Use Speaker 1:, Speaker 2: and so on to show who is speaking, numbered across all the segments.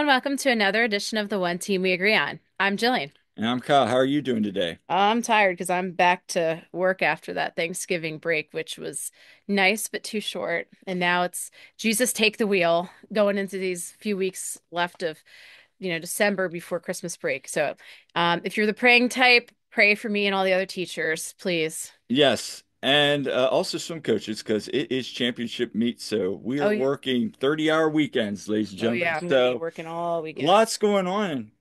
Speaker 1: welcome to another edition of the One Team We Agree On. I'm Jillian.
Speaker 2: And I'm Kyle. How are you doing today?
Speaker 1: I'm tired because I'm back to work after that Thanksgiving break, which was nice but too short. And now it's Jesus take the wheel going into these few weeks left of, December before Christmas break. So, if you're the praying type, pray for me and all the other teachers, please.
Speaker 2: Yes, and also swim coaches because it is championship meet. So we
Speaker 1: Oh,
Speaker 2: are
Speaker 1: yeah.
Speaker 2: working 30-hour weekends, ladies and
Speaker 1: Oh,
Speaker 2: gentlemen.
Speaker 1: yeah. I'm gonna be
Speaker 2: So
Speaker 1: working all weekend.
Speaker 2: lots going on.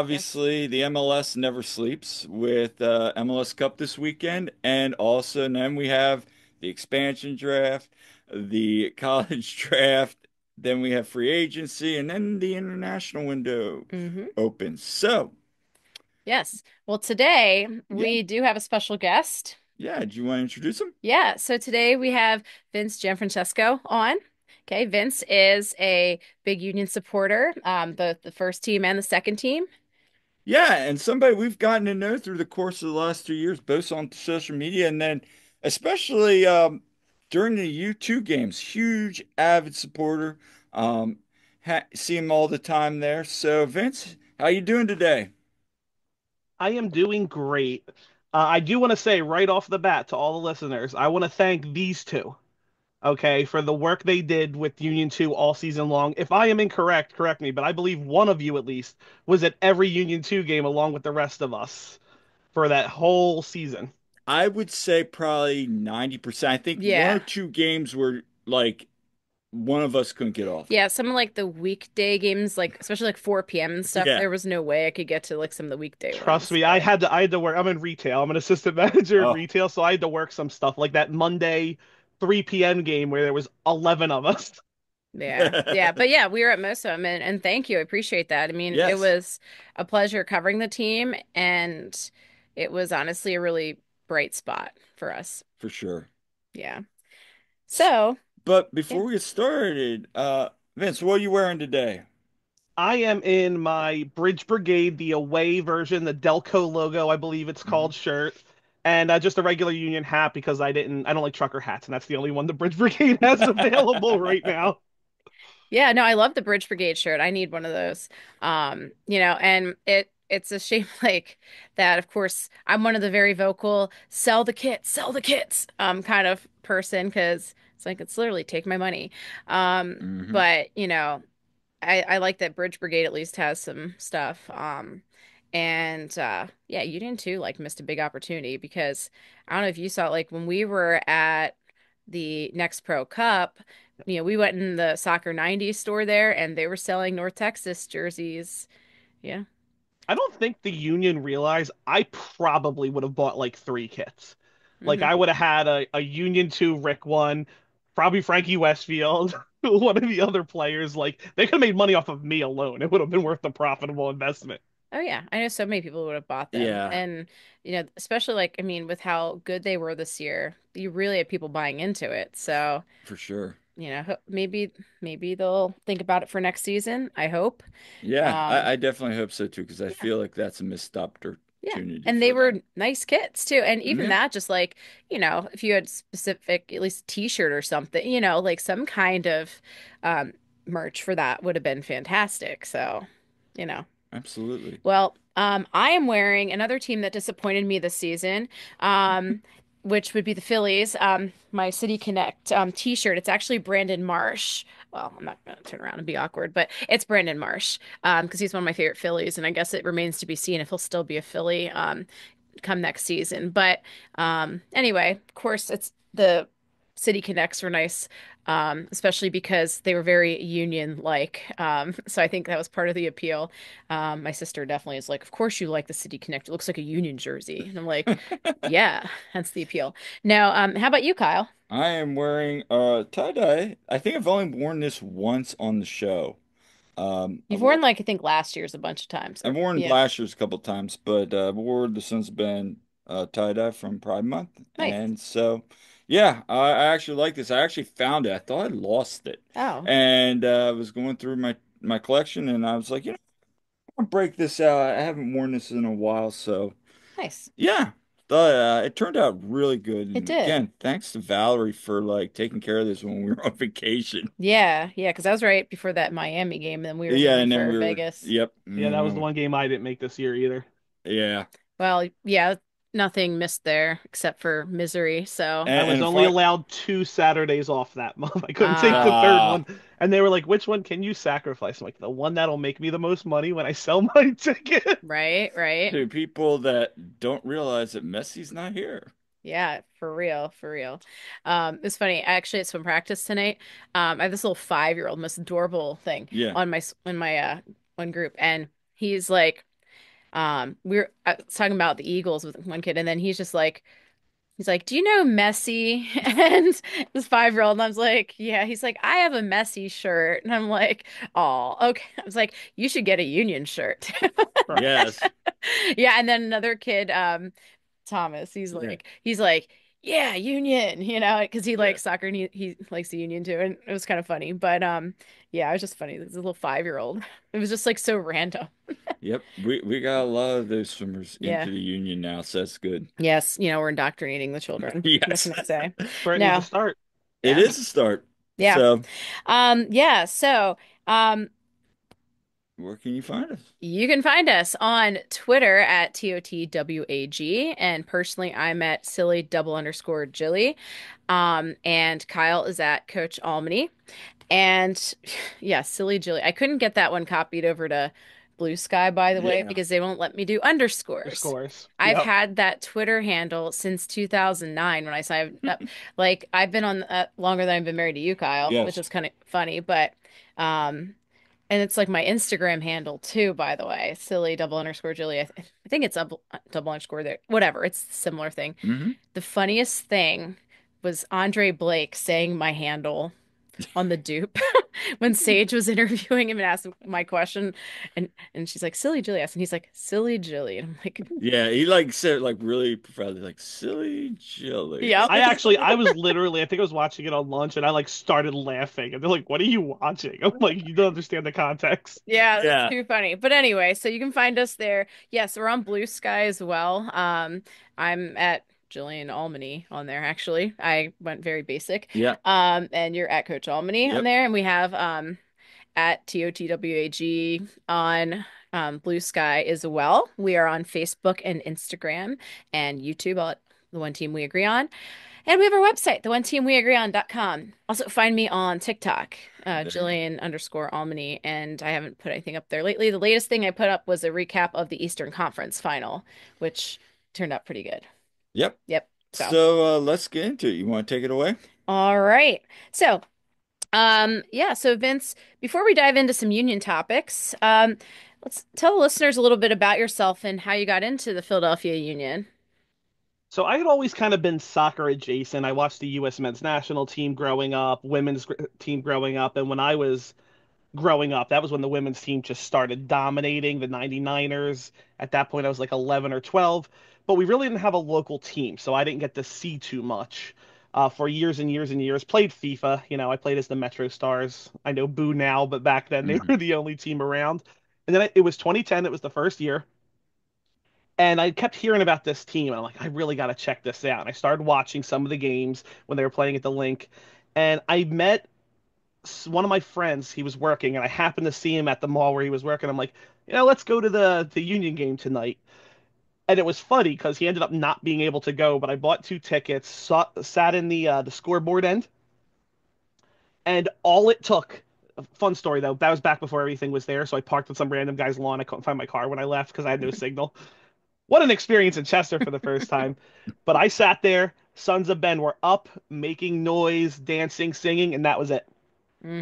Speaker 1: Yes.
Speaker 2: Obviously, the MLS never sleeps with MLS Cup this weekend, and also then we have the expansion draft, the college draft, then we have free agency, and then the international window
Speaker 1: Hmm.
Speaker 2: opens. So
Speaker 1: Yes. Well, today
Speaker 2: yeah,
Speaker 1: we do have a special guest.
Speaker 2: yeah. Do you want to introduce them?
Speaker 1: Yeah, so today we have Vince Gianfrancesco on. Okay, Vince is a big union supporter, both the first team and the second team.
Speaker 2: Yeah, and somebody we've gotten to know through the course of the last 2 years, both on social media and then especially during the U2 games. Huge avid supporter. See him all the time there. So Vince, how you doing today?
Speaker 3: I am doing great. I do want to say right off the bat to all the listeners, I want to thank these two, okay, for the work they did with Union 2 all season long. If I am incorrect, correct me, but I believe one of you at least was at every Union 2 game along with the rest of us for that whole season.
Speaker 2: I would say probably 90%. I think one or
Speaker 1: Yeah.
Speaker 2: two games were like one of us couldn't get off.
Speaker 1: Yeah, some of like the weekday games, like especially like 4 p.m. and stuff,
Speaker 2: Yeah.
Speaker 1: there was no way I could get to like some of the weekday
Speaker 3: Trust
Speaker 1: ones.
Speaker 3: me,
Speaker 1: But
Speaker 3: I had to work. I'm in retail. I'm an assistant manager in
Speaker 2: Oh,
Speaker 3: retail, so I had to work some stuff like that Monday 3 p.m. game where there was 11 of us.
Speaker 1: yeah, yeah, but yeah, we were at most of them, and thank you, I appreciate that. I mean, it
Speaker 2: yes,
Speaker 1: was a pleasure covering the team, and it was honestly a really bright spot for us.
Speaker 2: for sure.
Speaker 1: Yeah.
Speaker 2: S-
Speaker 1: So,
Speaker 2: But
Speaker 1: yeah.
Speaker 2: before we get started, Vince, what are you wearing today?
Speaker 3: I am in my Bridge Brigade, the away version, the Delco logo, I believe it's
Speaker 2: Mhm.
Speaker 3: called, shirt, and just a regular Union hat because I don't like trucker hats, and that's the only one the Bridge Brigade has available right now.
Speaker 1: Yeah, no, I love the Bridge Brigade shirt. I need one of those. And it's a shame like that, of course, I'm one of the very vocal sell the kits kind of person because it's like it's literally take my money.
Speaker 2: Hmm.
Speaker 1: But I like that Bridge Brigade at least has some stuff. And yeah, you didn't too like missed a big opportunity because I don't know if you saw it, like when we were at the Next Pro Cup, we went in the Soccer 90s store there and they were selling North Texas jerseys. Yeah.
Speaker 3: I don't think the Union realized I probably would have bought like three kits. Like
Speaker 1: Hmm.
Speaker 3: I would have had a Union 2 Rick one, probably Frankie Westfield, one of the other players. Like they could have made money off of me alone. It would have been worth a profitable investment.
Speaker 1: Oh yeah, I know so many people would have bought them.
Speaker 2: Yeah,
Speaker 1: And especially like I mean with how good they were this year, you really had people buying into it. So
Speaker 2: for sure.
Speaker 1: maybe they'll think about it for next season. I hope.
Speaker 2: Yeah,
Speaker 1: Um,
Speaker 2: I definitely hope so too, because I
Speaker 1: yeah,
Speaker 2: feel like that's a missed
Speaker 1: yeah.
Speaker 2: opportunity
Speaker 1: And they
Speaker 2: for them.
Speaker 1: were nice kits too. And even
Speaker 2: Yeah,
Speaker 1: that, just like, if you had specific, at least t-shirt or something, like some kind of um merch for that would have been fantastic. So, you know.
Speaker 2: absolutely.
Speaker 1: Well, I am wearing another team that disappointed me this season, which would be the Phillies. My City Connect t-shirt. It's actually Brandon Marsh. Well, I'm not going to turn around and be awkward, but it's Brandon Marsh because he's one of my favorite Phillies, and I guess it remains to be seen if he'll still be a Philly come next season. But anyway, of course, it's the City Connects were nice, especially because they were very union-like. So I think that was part of the appeal. My sister definitely is like, of course you like the City Connect. It looks like a union jersey. And I'm like, yeah, that's the appeal. Now, how about you, Kyle?
Speaker 2: I am wearing tie-dye. I think I've only worn this once on the show.
Speaker 1: You've worn like I think last year's a bunch of times.
Speaker 2: I've worn
Speaker 1: Yeah,
Speaker 2: last year's a couple times, but I've worn this since been tie-dye from Pride Month.
Speaker 1: nice.
Speaker 2: And so, yeah, I actually like this. I actually found it. I thought I lost it.
Speaker 1: Oh,
Speaker 2: And I was going through my collection and I was like, I'll break this out. I haven't worn this in a while, so
Speaker 1: nice.
Speaker 2: yeah. But it turned out really good.
Speaker 1: It
Speaker 2: And
Speaker 1: did.
Speaker 2: again, thanks to Valerie for like taking care of this when we were on vacation.
Speaker 1: Yeah, yeah, because that was right before that Miami game, and then we were
Speaker 2: Yeah,
Speaker 1: leaving
Speaker 2: and then
Speaker 1: for
Speaker 2: we were,
Speaker 1: Vegas.
Speaker 2: yep.
Speaker 3: Yeah, that was the one game I didn't make this year either.
Speaker 2: Yeah.
Speaker 1: Well, yeah, nothing missed there except for misery. So,
Speaker 3: I was
Speaker 2: And
Speaker 3: only
Speaker 2: fun,
Speaker 3: allowed 2 Saturdays off that month. I couldn't take the
Speaker 1: ah,
Speaker 3: third
Speaker 2: uh,
Speaker 3: one. And they were like, which one can you sacrifice? I'm like, the one that'll make me the most money when I sell my ticket.
Speaker 1: right, right.
Speaker 2: to people that don't realize that Messi's not here.
Speaker 1: Yeah, for real, for real. It's funny. Actually, at swim practice tonight, I have this little 5-year-old, most adorable thing
Speaker 2: Yeah.
Speaker 1: on my one group, and he's like, I was talking about the Eagles with one kid, and then he's like, "Do you know Messi?" And this 5-year-old, and I was like, "Yeah." He's like, "I have a Messi shirt," and I'm like, "Oh, okay." I was like, "You should get a Union shirt."
Speaker 2: Yes.
Speaker 1: Yeah, and then another kid, Thomas,
Speaker 2: Yeah.
Speaker 1: he's like, "Yeah, Union," because he
Speaker 2: Yeah.
Speaker 1: likes soccer and he likes the Union too, and it was kind of funny. But yeah, it was just funny. This little 5-year-old. It was just like so random.
Speaker 2: Yep. We got a lot of those swimmers
Speaker 1: Yeah.
Speaker 2: into the union now, so that's good.
Speaker 1: Yes, we're indoctrinating the children. What
Speaker 2: Yes.
Speaker 1: can I say?
Speaker 3: Threatening to
Speaker 1: No.
Speaker 3: start.
Speaker 2: It
Speaker 1: Yeah.
Speaker 2: is a start.
Speaker 1: Yeah.
Speaker 2: So
Speaker 1: Yeah, so
Speaker 2: where can you find us?
Speaker 1: you can find us on Twitter at TOTWAG, and personally I'm at silly double underscore Jilly. And Kyle is at Coach Almany. And yeah, silly Jilly. I couldn't get that one copied over to Blue Sky, by the way,
Speaker 2: Yeah.
Speaker 1: because they won't let me do
Speaker 3: Your
Speaker 1: underscores.
Speaker 3: scores.
Speaker 1: I've
Speaker 3: Yep.
Speaker 1: had that Twitter handle since 2009 when I signed up. Like I've been on longer than I've been married to you, Kyle, which
Speaker 2: Yes.
Speaker 1: is kind of funny, but um and it's like my Instagram handle too, by the way. Silly double underscore Julie. I think it's double underscore there. Whatever. It's a similar thing.
Speaker 2: Hmm.
Speaker 1: The funniest thing was Andre Blake saying my handle on the dupe when Sage was interviewing him and asked him my question, and she's like, "Silly Julie," and he's like, "Silly Julie," and I'm like,
Speaker 2: Yeah, he like said like really profoundly like silly Jilly.
Speaker 1: "Yep,
Speaker 3: I was literally, I think I was watching it on lunch and I like started laughing. And they're like, what are you watching? I'm like, you don't understand the context.
Speaker 1: yeah, that's
Speaker 2: Yeah.
Speaker 1: too funny." But anyway, so you can find us there. Yes, we're on Blue Sky as well. I'm at Jillian Almany on there. Actually, I went very basic.
Speaker 2: Yeah.
Speaker 1: And you're at Coach Almany on
Speaker 2: Yep.
Speaker 1: there, and we have at TOTWAG on Blue Sky as well. We are on Facebook and Instagram and YouTube at the One Team We Agree On. And we have our website, theoneteamweagreeon.com. Also find me on TikTok,
Speaker 2: There you go.
Speaker 1: Jillian underscore Almany, and I haven't put anything up there lately. The latest thing I put up was a recap of the Eastern Conference final, which turned out pretty good.
Speaker 2: Yep.
Speaker 1: Yep. So,
Speaker 2: So let's get into it. You want to take it away?
Speaker 1: all right. So, yeah, so Vince, before we dive into some union topics, let's tell the listeners a little bit about yourself and how you got into the Philadelphia Union.
Speaker 3: So I had always kind of been soccer adjacent. I watched the U.S. men's national team growing up, team growing up. And when I was growing up, that was when the women's team just started dominating the 99ers. At that point, I was like 11 or 12, but we really didn't have a local team, so I didn't get to see too much for years and years and years. Played FIFA, I played as the Metro Stars. I know Boo now, but back then they
Speaker 2: Hmm.
Speaker 3: were the only team around. And then it was 2010, it was the first year. And I kept hearing about this team, and I'm like, I really got to check this out. And I started watching some of the games when they were playing at the link. And I met one of my friends, he was working, and I happened to see him at the mall where he was working. I'm like, let's go to the Union game tonight. And it was funny because he ended up not being able to go, but I bought 2 tickets, sat in the scoreboard end, and all it took. Fun story though. That was back before everything was there, so I parked on some random guy's lawn. I couldn't find my car when I left because I had no signal. What an experience in Chester for the first time. But I sat there. Sons of Ben were up, making noise, dancing, singing, and that was it.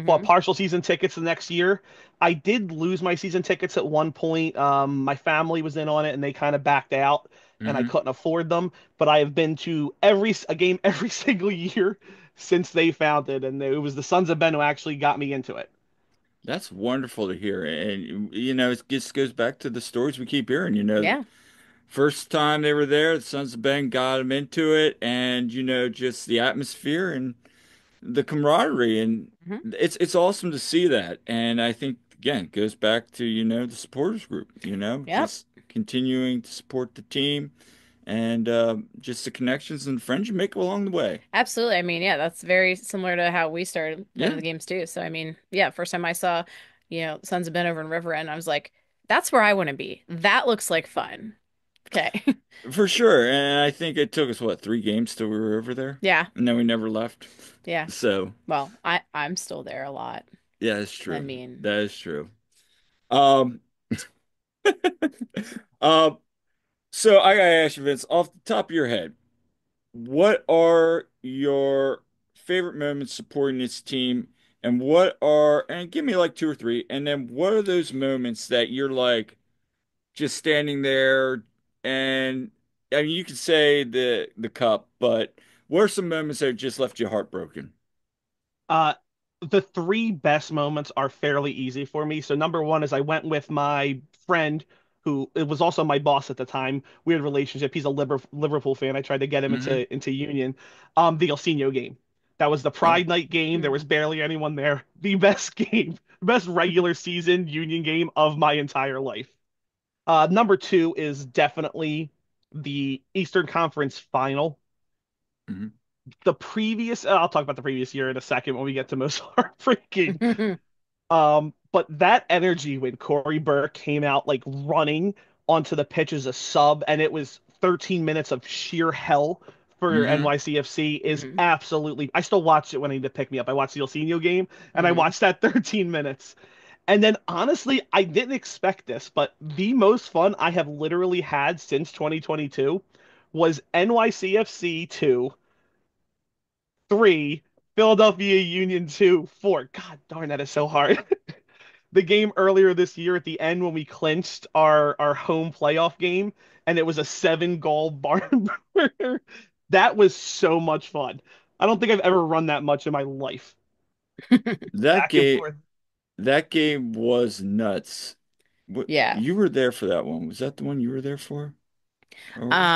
Speaker 3: Bought
Speaker 1: Hmm.
Speaker 3: partial season tickets the next year. I did lose my season tickets at one point. My family was in on it and they kind of backed out and I
Speaker 2: Hmm.
Speaker 3: couldn't afford them. But I have been to a game every single year since they founded, and it was the Sons of Ben who actually got me into it.
Speaker 2: That's wonderful to hear. And it just goes back to the stories we keep hearing.
Speaker 1: Yeah.
Speaker 2: First time they were there, the Sons of Ben got them into it, and just the atmosphere and the camaraderie, and
Speaker 1: Hmm.
Speaker 2: it's awesome to see that. And I think again, it goes back to the supporters group,
Speaker 1: Yep.
Speaker 2: just continuing to support the team and just the connections and friends you make along the way.
Speaker 1: Absolutely. I mean, yeah, that's very similar to how we started going to
Speaker 2: Yeah,
Speaker 1: the games too. So, I mean, yeah, first time I saw, Sons of Ben over in River End, I was like, that's where I want to be. That looks like fun. Okay.
Speaker 2: for sure. And I think it took us what, 3 games till we were over there,
Speaker 1: Yeah.
Speaker 2: and then we never left.
Speaker 1: Yeah.
Speaker 2: So
Speaker 1: Well, I'm still there a lot.
Speaker 2: yeah, that's
Speaker 1: I
Speaker 2: true.
Speaker 1: mean,
Speaker 2: That is true. Um, um, so I gotta ask you, Vince, off the top of your head, what are your favorite moments supporting this team? And give me like two or three, and then what are those moments that you're like just standing there and I mean you could say the cup, but what are some moments that just left you heartbroken?
Speaker 3: Uh, the three best moments are fairly easy for me. So number one is I went with my friend who it was also my boss at the time. Weird relationship. He's a Liverpool fan. I tried to get him
Speaker 2: Hmm.
Speaker 3: into Union. The Ilsinho game. That was the
Speaker 2: Oh.
Speaker 3: Pride Night game. There was
Speaker 1: mm.
Speaker 3: barely anyone there. The best game, best regular season Union game of my entire life. Number two is definitely the Eastern Conference final.
Speaker 2: Hmm.
Speaker 3: The previous, I'll talk about the previous year in a second when we get to most heartbreaking. But that energy when Corey Burke came out like running onto the pitch as a sub, and it was 13 minutes of sheer hell for
Speaker 2: Hmm.
Speaker 3: NYCFC is
Speaker 1: hmm
Speaker 3: absolutely. I still watched it when I need to pick me up. I watched the Ilsinho game and I
Speaker 1: hmm
Speaker 3: watched that 13 minutes. And then honestly, I didn't expect this, but the most fun I have literally had since 2022 was NYCFC 2, 3, Philadelphia Union 2, 4. God darn, that is so hard. The game earlier this year at the end when we clinched our home playoff game, and it was a 7 goal barn burner. That was so much fun. I don't think I've ever run that much in my life.
Speaker 2: That
Speaker 3: Back and
Speaker 2: game
Speaker 3: forth.
Speaker 2: that game was nuts. What,
Speaker 1: Yeah.
Speaker 2: you were there for that one. Was that the one you were there for? Or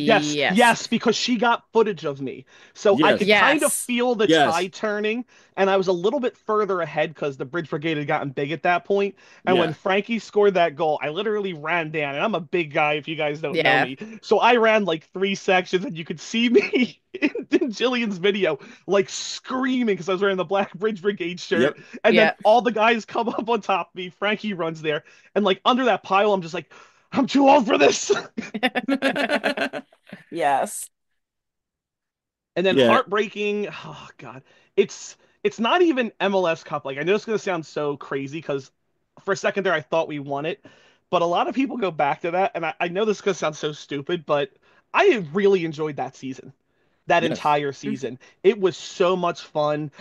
Speaker 3: Yes,
Speaker 1: Yes.
Speaker 3: yes, because she got footage of me. So I
Speaker 2: yes.
Speaker 3: could kind of
Speaker 1: Yes.
Speaker 3: feel the
Speaker 2: Yes.
Speaker 3: tide turning, and I was a little bit further ahead because the Bridge Brigade had gotten big at that point. And when
Speaker 2: Yeah.
Speaker 3: Frankie scored that goal, I literally ran down, and I'm a big guy if you guys don't know
Speaker 1: Yeah.
Speaker 3: me. So I ran like 3 sections, and you could see me in Jillian's video, like screaming because I was wearing the Black Bridge Brigade shirt.
Speaker 2: Yep.
Speaker 3: And then
Speaker 1: Yeah.
Speaker 3: all the guys come up on top of me. Frankie runs there, and like under that pile, I'm just like, I'm too old for this.
Speaker 1: Yes.
Speaker 3: And then
Speaker 2: Yeah.
Speaker 3: heartbreaking, oh God, it's not even MLS Cup. Like I know it's gonna sound so crazy because for a second there I thought we won it, but a lot of people go back to that, and I know this is gonna sound so stupid, but I really enjoyed that season, that
Speaker 2: Yes.
Speaker 3: entire season. It was so much fun.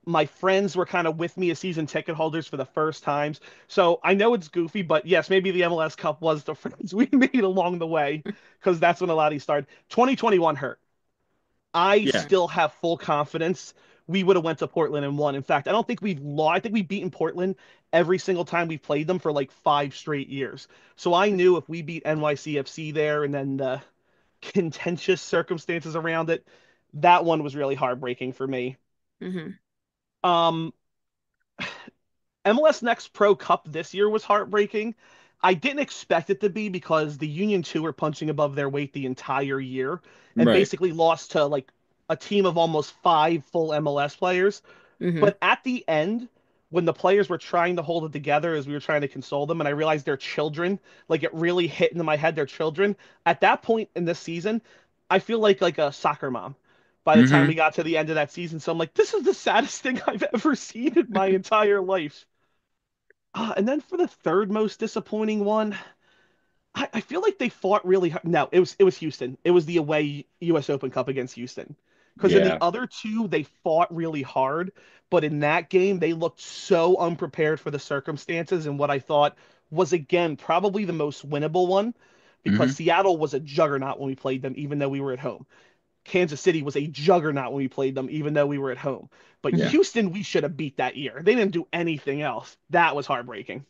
Speaker 3: My friends were kind of with me as season ticket holders for the first times. So I know it's goofy, but yes, maybe the MLS Cup was the friends we made along the way because that's when a lot of these started. 2021 hurt. I
Speaker 2: Yeah.
Speaker 1: hmm
Speaker 3: still have full confidence we would have went to Portland and won. In fact, I don't think we've lost. I think we've beaten Portland every single time we played them for like 5 straight years. So I knew if we beat NYCFC there and then the contentious circumstances around it, that one was really heartbreaking for me.
Speaker 1: hmm
Speaker 3: Um, MLS Next Pro Cup this year was heartbreaking. I didn't expect it to be because the Union 2 were punching above their weight the entire year and
Speaker 2: Right.
Speaker 3: basically lost to like a team of almost 5 full MLS players.
Speaker 1: hmm
Speaker 3: But at the end, when the players were trying to hold it together as we were trying to console them, and I realized they're children, like it really hit into my head, they're children. At that point in this season, I feel like a soccer mom by the time we
Speaker 2: Hmm.
Speaker 3: got to the end of that season. So I'm like, this is the saddest thing I've ever seen in my entire life. And then for the third most disappointing one, I feel like they fought really hard. No, it was Houston. It was the away U.S. Open Cup against Houston. Because in the
Speaker 2: Yeah.
Speaker 3: other two, they fought really hard, but in that game, they looked so unprepared for the circumstances and what I thought was again probably the most winnable one, because
Speaker 2: Hmm.
Speaker 3: Seattle was a juggernaut when we played them, even though we were at home. Kansas City was a juggernaut when we played them, even though we were at home. But
Speaker 2: Yeah.
Speaker 3: Houston, we should have beat that year. They didn't do anything else. That was heartbreaking.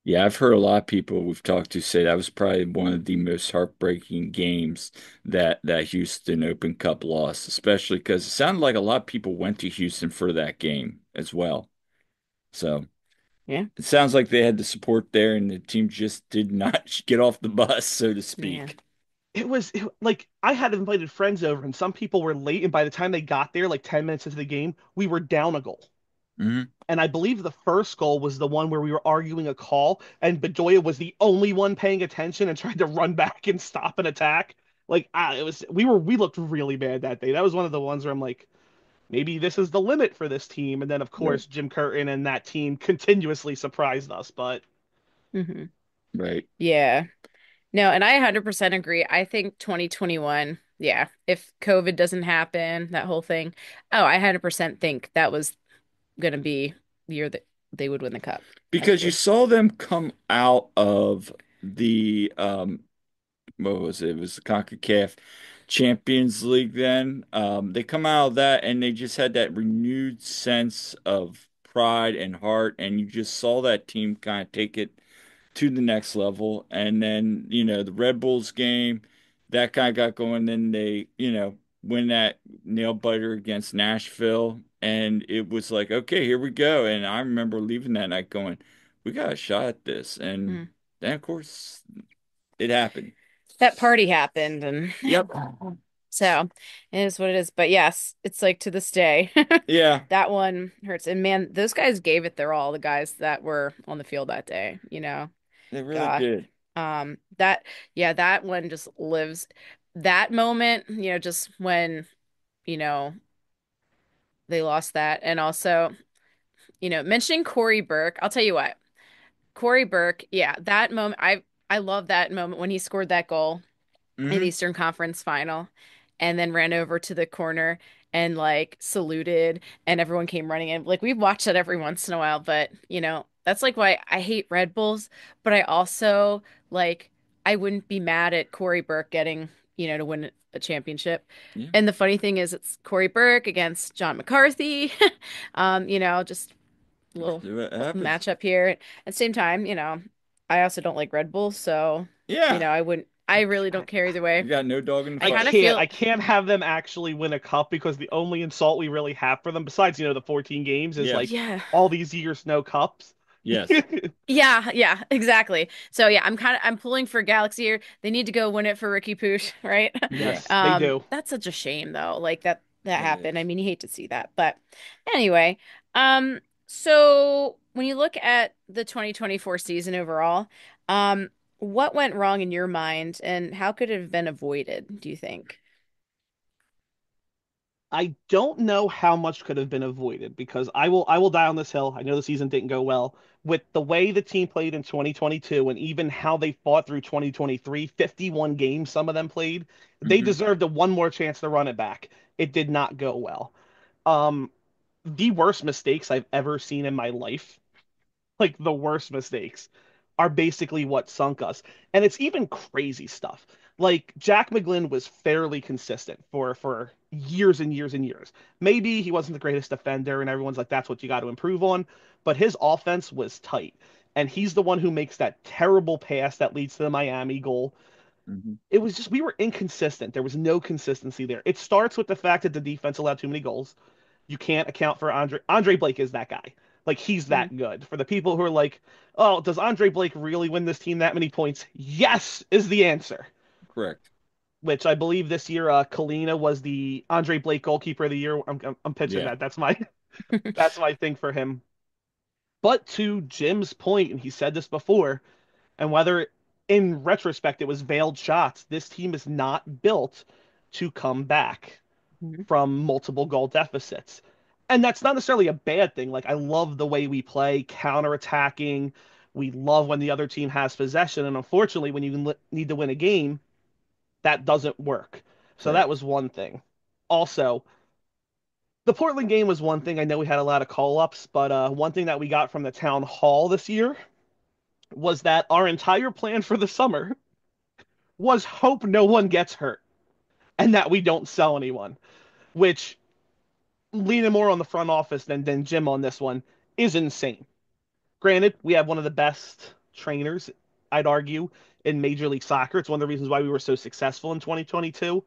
Speaker 2: Yeah, I've heard a lot of people we've talked to say that was probably one of the most heartbreaking games that Houston Open Cup lost, especially because it sounded like a lot of people went to Houston for that game as well. So
Speaker 1: Yeah.
Speaker 2: it sounds like they had the support there and the team just did not get off the bus, so to
Speaker 1: Yeah.
Speaker 2: speak.
Speaker 3: like I had invited friends over, and some people were late, and by the time they got there, like 10 minutes into the game, we were down a goal.
Speaker 2: Hmm.
Speaker 3: And I believe the first goal was the one where we were arguing a call, and Bedoya was the only one paying attention and tried to run back and stop an attack. Like, it was we looked really bad that day. That was one of the ones where I'm like, maybe this is the limit for this team. And then of
Speaker 2: Right.
Speaker 3: course Jim Curtin and that team continuously surprised us. But
Speaker 1: Hmm.
Speaker 2: Right.
Speaker 1: Yeah. No, and I 100% agree. I think 2021, yeah, if COVID doesn't happen, that whole thing, oh, I 100% think that was going to be the year that they would win the cup. I
Speaker 2: Because you
Speaker 1: do.
Speaker 2: saw them come out of the what was it? It was the CONCACAF Champions League then. They come out of that and they just had that renewed sense of pride and heart, and you just saw that team kind of take it to the next level. And then, the Red Bulls game, that guy got going. Then they, win that nail biter against Nashville. And it was like, okay, here we go. And I remember leaving that night going, we got a shot at this. And
Speaker 1: Mm.
Speaker 2: then, of course, it happened.
Speaker 1: That party happened, and
Speaker 2: Yep.
Speaker 1: so it is what it is. But yes, it's like to this day,
Speaker 2: Yeah,
Speaker 1: that one hurts. And man, those guys gave it their all, the guys that were on the field that day,
Speaker 2: they really
Speaker 1: Gosh.
Speaker 2: did.
Speaker 1: That yeah, that one just lives. That moment, just when, you know, they lost that. And also, mentioning Corey Burke, I'll tell you what, Corey Burke, yeah, that moment, I love that moment when he scored that goal in the
Speaker 2: Hmm.
Speaker 1: Eastern Conference final and then ran over to the corner and like saluted and everyone came running in. Like we've watched that every once in a while, but that's like why I hate Red Bulls, but I also like I wouldn't be mad at Corey Burke getting, to win a championship.
Speaker 2: Yeah,
Speaker 1: And the funny thing is it's Corey Burke against John McCarthy. Just a little
Speaker 2: it happens.
Speaker 1: matchup here. At the same time, I also don't like Red Bull, so
Speaker 2: Yeah,
Speaker 1: I really don't care either way.
Speaker 2: you got no dog in the
Speaker 1: I
Speaker 3: I
Speaker 1: kind
Speaker 2: fight.
Speaker 1: of
Speaker 3: can't
Speaker 1: feel,
Speaker 3: I can't have them actually win a cup because the only insult we really have for them, besides the 14 games, is
Speaker 2: Yes,
Speaker 3: like
Speaker 1: yeah.
Speaker 3: all these years no cups.
Speaker 2: yes,
Speaker 1: Yeah, yeah, exactly. So yeah, I'm pulling for Galaxy here. They need to go win it for Ricky Pooch, right?
Speaker 2: yeah,
Speaker 3: Yes, they do.
Speaker 1: That's such a shame though. Like that
Speaker 2: it
Speaker 1: happened. I
Speaker 2: is.
Speaker 1: mean, you hate to see that. But anyway, so when you look at the 2024 season overall, what went wrong in your mind and how could it have been avoided, do you think?
Speaker 3: I don't know how much could have been avoided because I will die on this hill. I know the season didn't go well. With the way the team played in 2022 and even how they fought through 2023, 51 games some of them played, they
Speaker 2: Hmm.
Speaker 3: deserved a one more chance to run it back. It did not go well. Um, the worst mistakes I've ever seen in my life, like the worst mistakes, are basically what sunk us. And it's even crazy stuff. Like Jack McGlynn was fairly consistent for years and years and years. Maybe he wasn't the greatest defender, and everyone's like, that's what you got to improve on. But his offense was tight. And he's the one who makes that terrible pass that leads to the Miami goal.
Speaker 2: Hmm.
Speaker 3: It was just, we were inconsistent. There was no consistency there. It starts with the fact that the defense allowed too many goals. You can't account for Andre Blake is that guy. Like he's
Speaker 1: Mm,
Speaker 3: that good. For the people who are like, "Oh, does Andre Blake really win this team that many points?" Yes is the answer.
Speaker 2: Correct.
Speaker 3: Which I believe this year Kalina was the Andre Blake goalkeeper of the year. I'm pitching
Speaker 2: Yeah.
Speaker 3: that. That's my that's my thing for him. But to Jim's point, and he said this before, and whether in retrospect it was veiled shots, this team is not built to come back
Speaker 1: mhm.
Speaker 3: from multiple goal deficits. And that's not necessarily a bad thing. Like I love the way we play, counterattacking. We love when the other team has possession, and unfortunately, when you need to win a game, that doesn't work. So
Speaker 2: Right.
Speaker 3: that was one thing. Also, the Portland game was one thing. I know we had a lot of call-ups, but one thing that we got from the town hall this year was that our entire plan for the summer was hope no one gets hurt and that we don't sell anyone, which leaning more on the front office than Jim on this one is insane. Granted, we have one of the best trainers, I'd argue, in Major League Soccer. It's one of the reasons why we were so successful in 2022.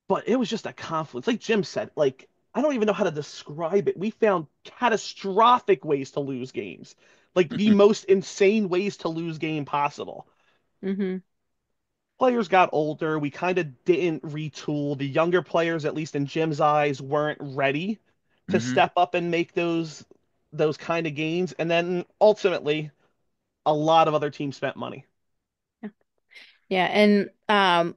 Speaker 3: But it was just a confluence. Like Jim said, like, I don't even know how to describe it. We found catastrophic ways to lose games, like the most insane ways to lose game possible.
Speaker 1: Mhm.
Speaker 3: players got older. We kind of didn't retool. The younger players, at least in Jim's eyes, weren't ready to
Speaker 2: Hmm.
Speaker 3: step up and make those kind of gains. And then ultimately, a lot of other teams spent money.
Speaker 1: Yeah, and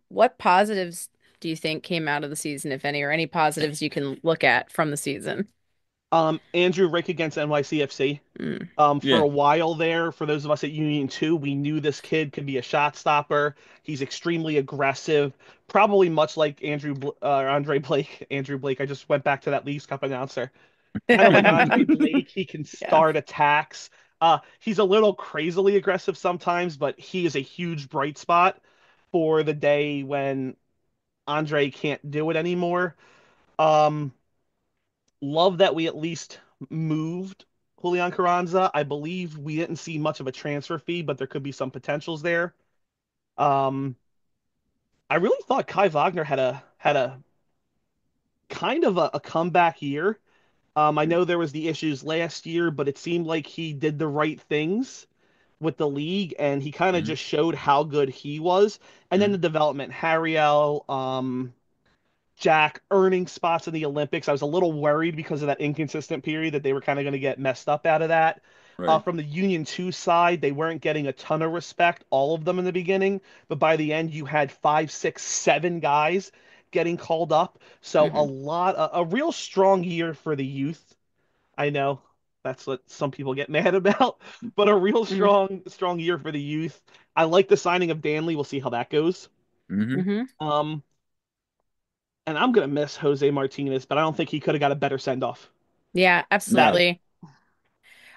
Speaker 1: what positives do you think came out of the season, if any, or any positives you can look at from the season?
Speaker 3: Andrew Rick against NYCFC.
Speaker 1: Mm.
Speaker 3: For
Speaker 2: Yeah.
Speaker 3: a while there, for those of us at Union 2, we knew this kid could be a shot stopper. He's extremely aggressive, probably much like Andre Blake. Andrew Blake. I just went back to that Leagues Cup announcer. Kind of like Andre Blake, he can
Speaker 1: Yeah.
Speaker 3: start attacks. He's a little crazily aggressive sometimes, but he is a huge bright spot for the day when Andre can't do it anymore. Um, Love that we at least moved Julian Carranza. I believe we didn't see much of a transfer fee, but there could be some potentials there. Um, I really thought Kai Wagner had a kind of a comeback year. I know there was the issues last year, but it seemed like he did the right things with the league, and he kind of
Speaker 2: Hmm.
Speaker 3: just showed how good he was. And then the
Speaker 2: Hmm.
Speaker 3: development, Harriel, Jack earning spots in the Olympics. I was a little worried because of that inconsistent period that they were kind of going to get messed up out of that.
Speaker 2: Right.
Speaker 3: From the Union 2 side, they weren't getting a ton of respect, all of them in the beginning, but by the end, you had five, six, seven guys getting called up. So
Speaker 1: Hmm.
Speaker 3: a real strong year for the youth. I know that's what some people get mad about, but a real
Speaker 1: Hmm.
Speaker 3: strong year for the youth. I like the signing of Danley. We'll see how that goes.
Speaker 2: Hmm.
Speaker 1: Hmm.
Speaker 3: Um, and I'm gonna miss Jose Martinez, but I don't think he could have got a better send off.
Speaker 1: Yeah,
Speaker 2: No.
Speaker 1: absolutely.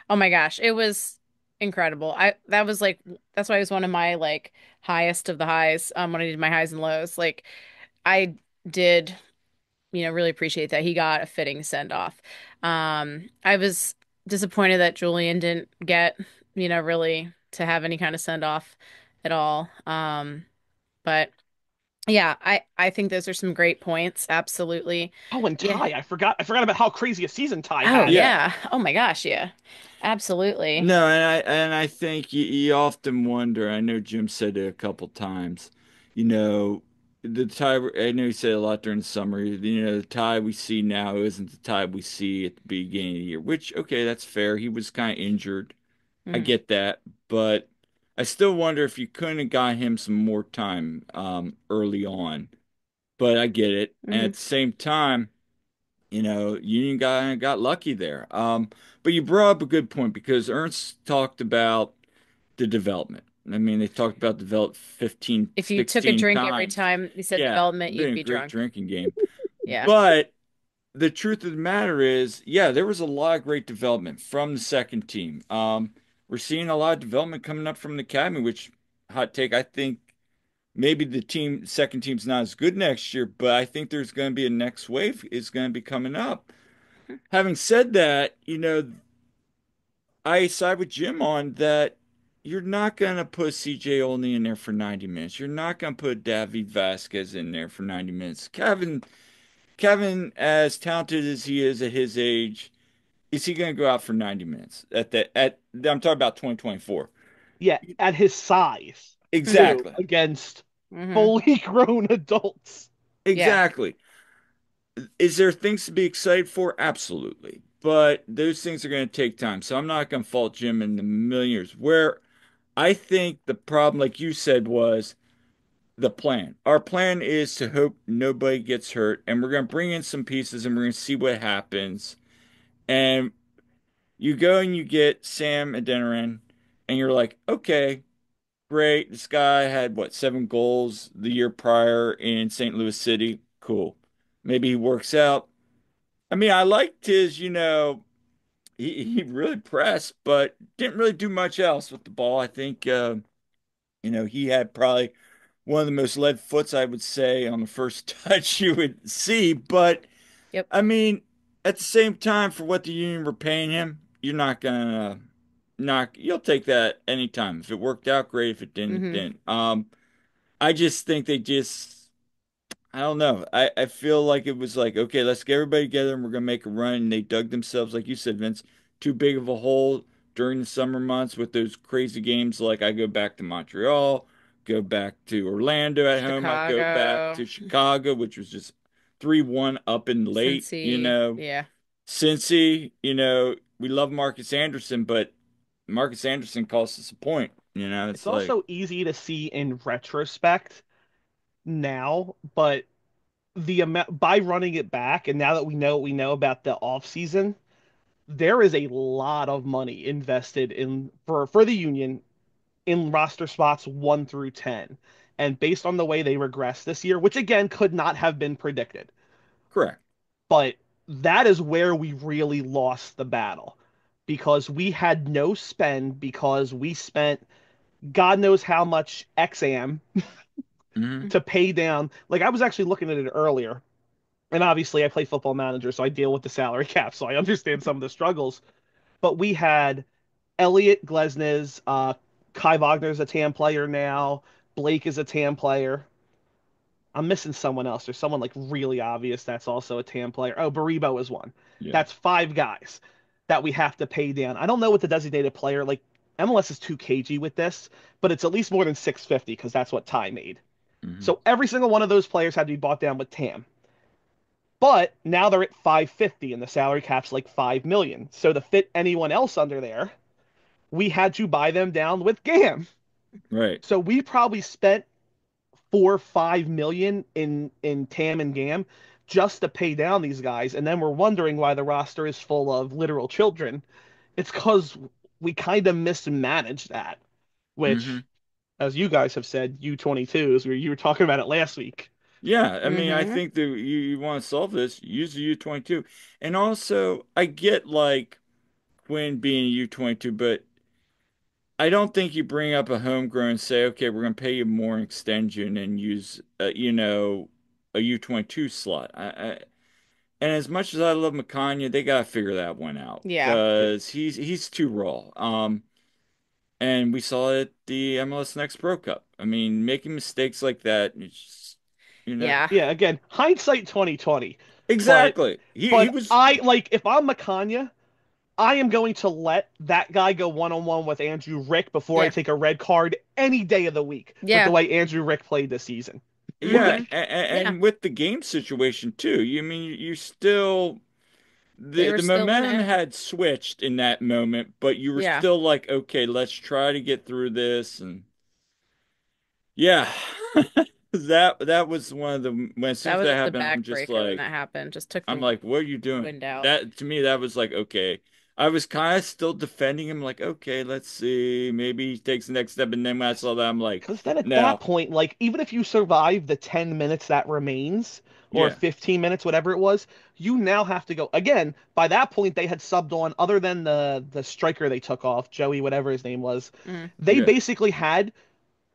Speaker 1: Oh my gosh, it was incredible. I that was like that's why it was one of my like highest of the highs when I did my highs and lows. Like I did, really appreciate that he got a fitting send off. I was disappointed that Julian didn't get, really to have any kind of send off at all. But yeah, I think those are some great points. Absolutely.
Speaker 3: Oh, and
Speaker 1: Yeah.
Speaker 3: Ty, I forgot about how crazy a season Ty
Speaker 1: Oh
Speaker 3: had.
Speaker 2: Yeah.
Speaker 1: yeah. Oh my gosh, yeah. Absolutely.
Speaker 2: No, and I think you often wonder. I know Jim said it a couple times. You know, the tie. I know he said a lot during the summer. The tie we see now isn't the tie we see at the beginning of the year. Which, okay, that's fair. He was kind of injured. I
Speaker 1: Hmm.
Speaker 2: get that, but I still wonder if you couldn't have got him some more time early on. But I get it. And
Speaker 1: Hmm.
Speaker 2: at the same time. Union got lucky there. But you brought up a good point because Ernst talked about the development. I mean, they talked about develop 15,
Speaker 1: If you took a
Speaker 2: 16
Speaker 1: drink every
Speaker 2: times.
Speaker 1: time you said
Speaker 2: Yeah,
Speaker 1: development,
Speaker 2: been
Speaker 1: you'd
Speaker 2: a
Speaker 1: be
Speaker 2: great
Speaker 1: drunk.
Speaker 2: drinking game.
Speaker 1: Yeah.
Speaker 2: But the truth of the matter is, yeah, there was a lot of great development from the second team. We're seeing a lot of development coming up from the academy, which hot take, I think maybe second team's not as good next year, but I think there's going to be a next wave is going to be coming up. Having said that, I side with Jim on that. You're not going to put CJ Olney in there for 90 minutes. You're not going to put David Vasquez in there for 90 minutes. Kevin, as talented as he is at his age, is he going to go out for 90 minutes I'm talking about 2024.
Speaker 3: Yeah, at his size too,
Speaker 2: Exactly.
Speaker 3: against
Speaker 1: Hmm.
Speaker 3: fully grown adults.
Speaker 1: Yeah.
Speaker 2: Exactly. Is there things to be excited for? Absolutely. But those things are going to take time. So I'm not going to fault Jim in the million years. Where I think the problem, like you said, was the plan. Our plan is to hope nobody gets hurt, and we're going to bring in some pieces and we're going to see what happens. And you go and you get Sam Adeniran, and you're like, okay, great. This guy had what, 7 goals the year prior in St. Louis City. Cool. Maybe he works out. I mean, I liked his, he really pressed, but didn't really do much else with the ball. I think, he had probably one of the most lead foots, I would say, on the first touch you would see. But
Speaker 1: Yep.
Speaker 2: I mean, at the same time, for what the Union were paying him, you're not gonna you'll take that anytime. If it worked out, great. If it didn't, it
Speaker 1: Hmm.
Speaker 2: didn't. I just think I don't know. I feel like it was like, okay, let's get everybody together and we're gonna make a run. And they dug themselves, like you said, Vince, too big of a hole during the summer months with those crazy games like I go back to Montreal, go back to Orlando at home. Might go back
Speaker 1: Chicago,
Speaker 2: to Chicago, which was just 3-1 up and late,
Speaker 1: Cincy. Yeah.
Speaker 2: Cincy, we love Marcus Anderson, but Marcus Anderson cost us a point.
Speaker 3: It's
Speaker 2: It's like,
Speaker 3: also easy to see in retrospect now, but the amount by running it back, and now that we know what we know about the offseason, there is a lot of money invested in for the Union in roster spots 1 through 10. And based on the way they regressed this year, which again could not have been predicted,
Speaker 2: correct.
Speaker 3: but that is where we really lost the battle because we had no spend because we spent God knows how much XAM
Speaker 2: Hmm.
Speaker 3: to pay down. Like I was actually looking at it earlier, and obviously I play Football Manager, so I deal with the salary cap, so I understand some of the struggles. But we had Elliot Glesnes, Kai Wagner's a TAM player now. Blake is a TAM player. I'm missing someone else. There's someone like really obvious that's also a TAM player. Oh, Baribo is one.
Speaker 2: Yeah.
Speaker 3: That's five guys that we have to pay down. I don't know what the designated player like. MLS is too cagey with this, but it's at least more than 650 because that's what Ty made.
Speaker 2: Hmm.
Speaker 3: So every single one of those players had to be bought down with TAM. But now they're at 550 and the salary cap's like 5 million. So to fit anyone else under there, we had to buy them down with GAM.
Speaker 2: Right.
Speaker 3: So we probably spent 4 or 5 million in TAM and GAM just to pay down these guys, and then we're wondering why the roster is full of literal children. It's because we kind of mismanaged that,
Speaker 2: Hmm.
Speaker 3: which, as you guys have said, U22s, where you were talking about it last week.
Speaker 2: Yeah, I mean, I
Speaker 1: Mm-hmm.
Speaker 2: think that you want to solve this, use the U22. And also, I get like Quinn being a U22, but I don't think you bring up a homegrown and say, okay, we're going to pay you more and extend you and then use, a U22 slot. And as much as I love McCanya, they got to figure that one out
Speaker 1: Yeah.
Speaker 3: Yeah.
Speaker 2: because he's too raw. And we saw it at the MLS Next Pro Cup. I mean, making mistakes like that, it's just, you know,
Speaker 1: Yeah.
Speaker 3: Yeah, again, hindsight 2020. But
Speaker 2: exactly. He
Speaker 3: but
Speaker 2: was,
Speaker 3: I like if I'm Makanya, I am going to let that guy go one on one with Andrew Rick before I
Speaker 1: Yeah.
Speaker 3: take a red card any day of the week with the
Speaker 1: Yeah.
Speaker 3: way Andrew Rick played this season.
Speaker 2: yeah,
Speaker 1: Mm-hmm. Yeah.
Speaker 2: and with the game situation too. You mean you still
Speaker 1: They were
Speaker 2: the
Speaker 1: still in
Speaker 2: momentum
Speaker 1: it.
Speaker 2: had switched in that moment, but you were
Speaker 1: Yeah.
Speaker 2: still like, okay, let's try to get through this. And yeah, that was one of the when as soon
Speaker 1: That
Speaker 2: as
Speaker 1: was
Speaker 2: that
Speaker 1: the
Speaker 2: happened,
Speaker 1: backbreaker when that happened. Just took
Speaker 2: I'm
Speaker 1: the
Speaker 2: like, what are you doing?
Speaker 1: wind out.
Speaker 2: That to me, that was like, okay. I was kind of still defending him, like, okay, let's see, maybe he takes the next step. And then when I saw that, I'm like,
Speaker 3: Because then at that
Speaker 2: no,
Speaker 3: point, like, even if you survive the 10 minutes that remains, or
Speaker 2: yeah,
Speaker 3: 15 minutes, whatever it was, you now have to go. Again, by that point, they had subbed on, other than the striker they took off, Joey, whatever his name was,
Speaker 1: Mm.
Speaker 3: they
Speaker 2: yeah,
Speaker 3: basically had